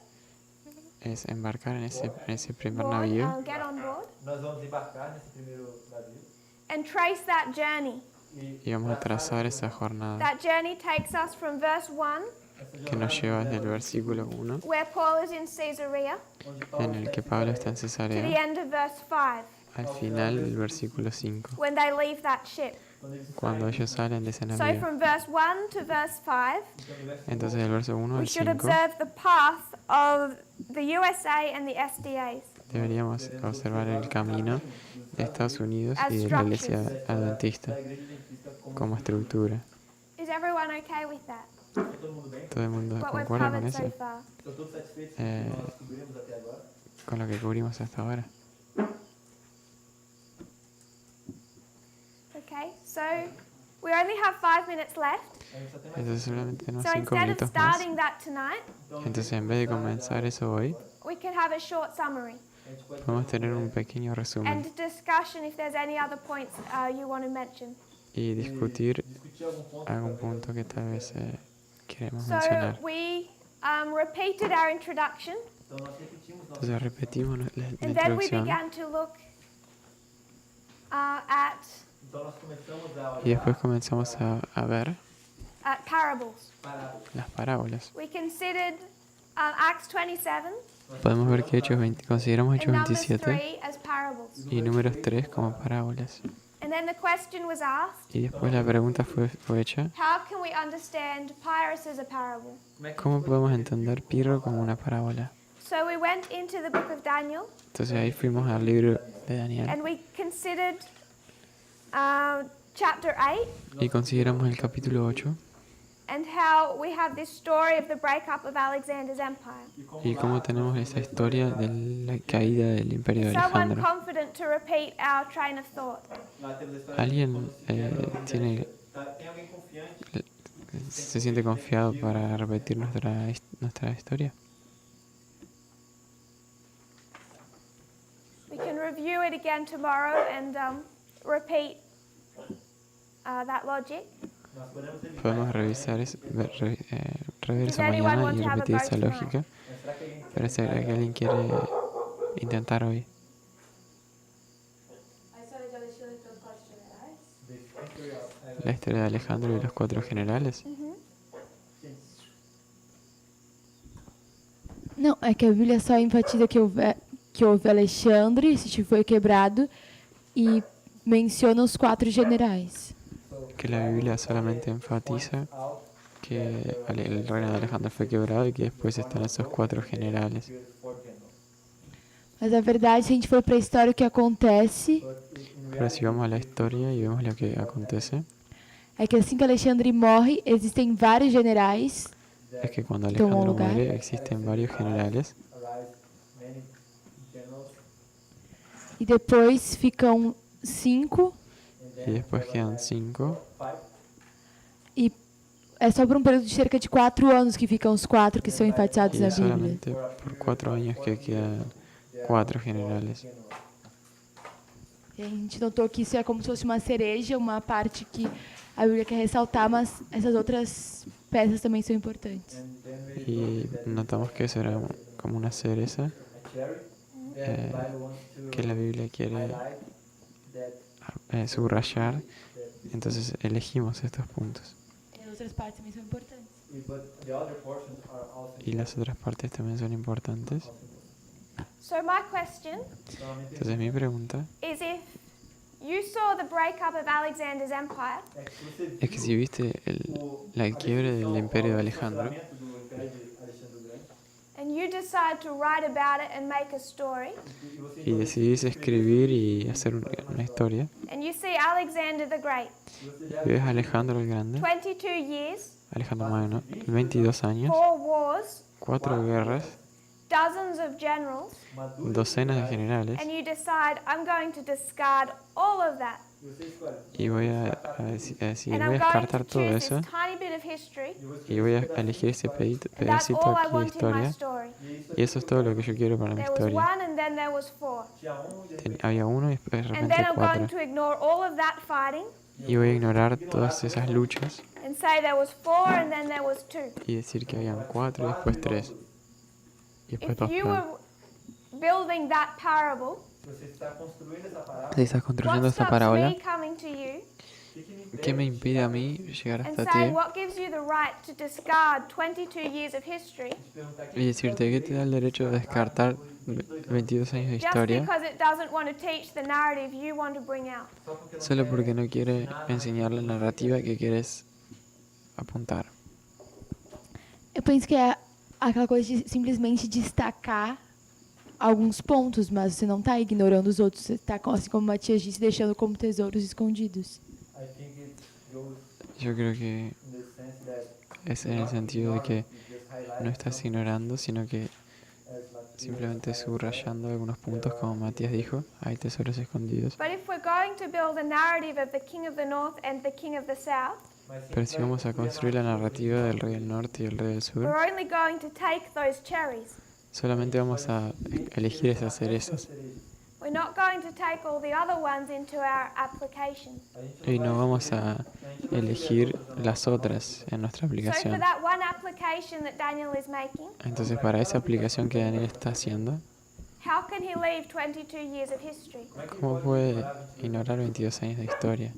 Es embarcar en ese primer board, navío get on board, Nós vamos embarcar nesse primeiro navio. and trace that journey. y vamos a trazar esa jornada That journey takes us from verse 1, que nos lleva desde el versículo 1, where Paul is in Caesarea, en el que Pablo está en to the Cesarea, end of verse 5, al final del versículo 5, when they leave that ship. cuando ellos salen de ese So navío. from verse 1 to verse 5, Entonces del verso 1 we al should 5 observe the path of the USA and the SDAs. deberíamos observar el camino de Estados Unidos y de la iglesia adventista como estructura. Is everyone okay with that? ¿Todo el mundo What we've concuerda con covered so eso? far. Con lo que cubrimos hasta ahora. Okay, so we only have 5 minutes left. Entonces solamente tenemos So 5 instead of minutos más. starting that tonight, Entonces en vez de comenzar eso hoy, we can have a short summary podemos tener un pequeño resumen and discussion if there's any other points you want to mention. y discutir algún punto que tal vez queremos So mencionar. we repeated our introduction, Entonces repetimos la and then we introducción began to look at y después comenzamos a ver parables. las parábolas. We considered Acts 27 Podemos ver que consideramos and Hechos Numbers 27 3 as parables. y Números 3 como parábolas. And then the question was asked, Y después la pregunta fue hecha, how can we understand Pyrrhus as a parable? ¿cómo podemos entender Pirro como una parábola? So we went into the book of Daniel Entonces ahí fuimos al libro de Daniel and we considered chapter 8 y consideramos el capítulo 8 and how we have this story of the breakup of Alexander's empire. y cómo tenemos esa historia de la caída del imperio de Is someone Alejandro. confident to repeat our train of thought? ¿Alguien se siente confiado para repetir nuestra historia? We can review it again tomorrow and repeat that logic. Podemos revisar, rever Does eso anyone mañana want y to have a repetir go esa tonight? lógica. Pero si alguien quiere intentar hoy. La historia de Alejandro y los 4 generales. Não, é que a Bíblia só enfatiza que houve Alexandre, esse tipo foi quebrado, e menciona os 4 generais. Que la Biblia solamente enfatiza que el reino de Alejandro fue quebrado y que después están esos 4 generales. Mas a verdade, se a gente for para a história, o que acontece Pero si vamos a la historia y vemos lo que acontece, é que assim que Alexandre morre, existem vários generais es que cuando que tomam Alejandro lugar. muere existen varios generales E depois ficam 5, y después quedan 5 e é só por um período de cerca de 4 anos que ficam os 4 que são enfatizados y na es Bíblia. solamente por 4 años que quedan 4 generales. E a gente notou que isso é como se fosse uma cereja, uma parte que a Bíblia quer ressaltar, mas essas outras peças também são importantes. Y notamos que eso era como una cereza que la Biblia quiere subrayar. Entonces elegimos estos puntos. E as outras partes também são importantes. Y las otras partes también son importantes. So my question Entonces mi pregunta is, if you saw the breakup of Alexander's empire es que si viste la quiebre del imperio de Alejandro and you decide to write about it and make a story, y decidís escribir y hacer una historia, and you see Alexander the Great, y ves a Alejandro el Grande, 22 years, Alejandro Magno, 22 años, 4 wars, 4 guerras, dozens of generals, docenas de generales, and you decide, I'm going to discard all of that, y voy a decir, and voy a I'm going descartar to todo choose eso this tiny bit of history, y voy a elegir ese and that's pedacito all I aquí de want in my historia, story. y eso es todo lo que yo quiero para mi There was historia. one and then there was 4. Había uno y después de And repente then I'm going 4, to ignore all of that fighting y voy a ignorar todas esas luchas and say there was 4 and then there was 2. y decir que habían 4 y después 3 y después If 2. you were building that parable, Si estás construyendo what esta stops parábola, me coming to you ¿qué me impide a mí llegar and hasta saying ti what gives you the right to discard 22 years of history y decirte que te da el derecho de descartar 22 años de just historia because it doesn't want to teach the narrative you want to bring out? solo porque no quiere enseñar la narrativa que quieres apuntar? Eu penso que é aquela coisa de simplesmente destacar alguns pontos, mas você não está ignorando os outros. Você está, assim como o Matias disse, deixando como tesouros escondidos. Yo creo que es en el sentido de que no estás ignorando, sino que simplemente subrayando algunos puntos, como Matías dijo, hay tesoros escondidos. But if we're going to build a narrative of the king of the north and the king of the south, Pero si vamos a construir la narrativa del rey del norte y el rey del sur, we're only going to take those cherries. solamente vamos a elegir esas cerezas We're not going to take all the other ones into our application. y no vamos a elegir las otras en nuestra So for aplicación. that one application that Daniel is making, Entonces, para esa aplicación que Daniel está haciendo, how can he leave 22 years of history? ¿cómo puede ignorar 22 años de historia?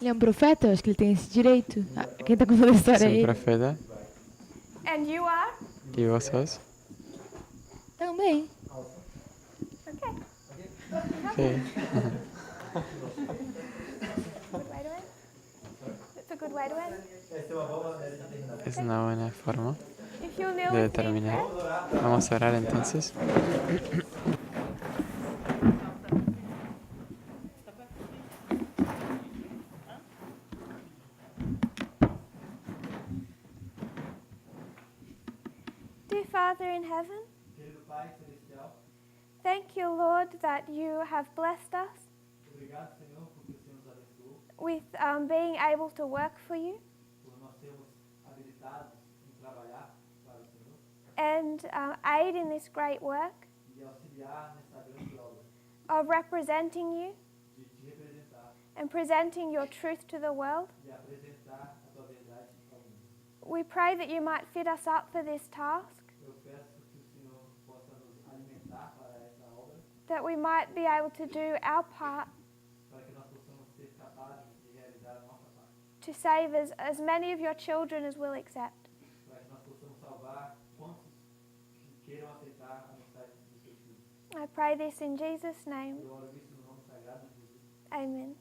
Ele é um profeta? Eu acho que ele tem esse direito. Ah, quem tá contando a história Es é un ele. profeta. And you are? ¿Y vos sos? Também. Okay. Okay. Good way to end. It's a good way to end. Es una buena forma If you'll kneel de with me in terminar. prayer. Vamos a orar entonces. Dear Father in heaven, Querido Pai Celestial, thank you, Lord, that you have blessed us obrigado, Senhor, porque o Senhor nos abençoou, with being able to work for you por nós sermos habilitados em trabalhar para o Senhor and aid in this great work e auxiliar nessa grande obra of representing you de te representar and presenting your truth to the world. e apresentar a tua verdade ao mundo. We pray that you might fit us up for this task, Eu peço que o Senhor possa nos alimentar para essa obra, that we might be able to do our part para que nós possamos ser capazes de realizar a nossa parte, to save as many of your children as will accept. para que nós possamos salvar quantos que queiram aceitar a mensagem dos seus filhos. I pray this in Jesus' name. Eu oro isso no nome sagrado de Jesus. Amen.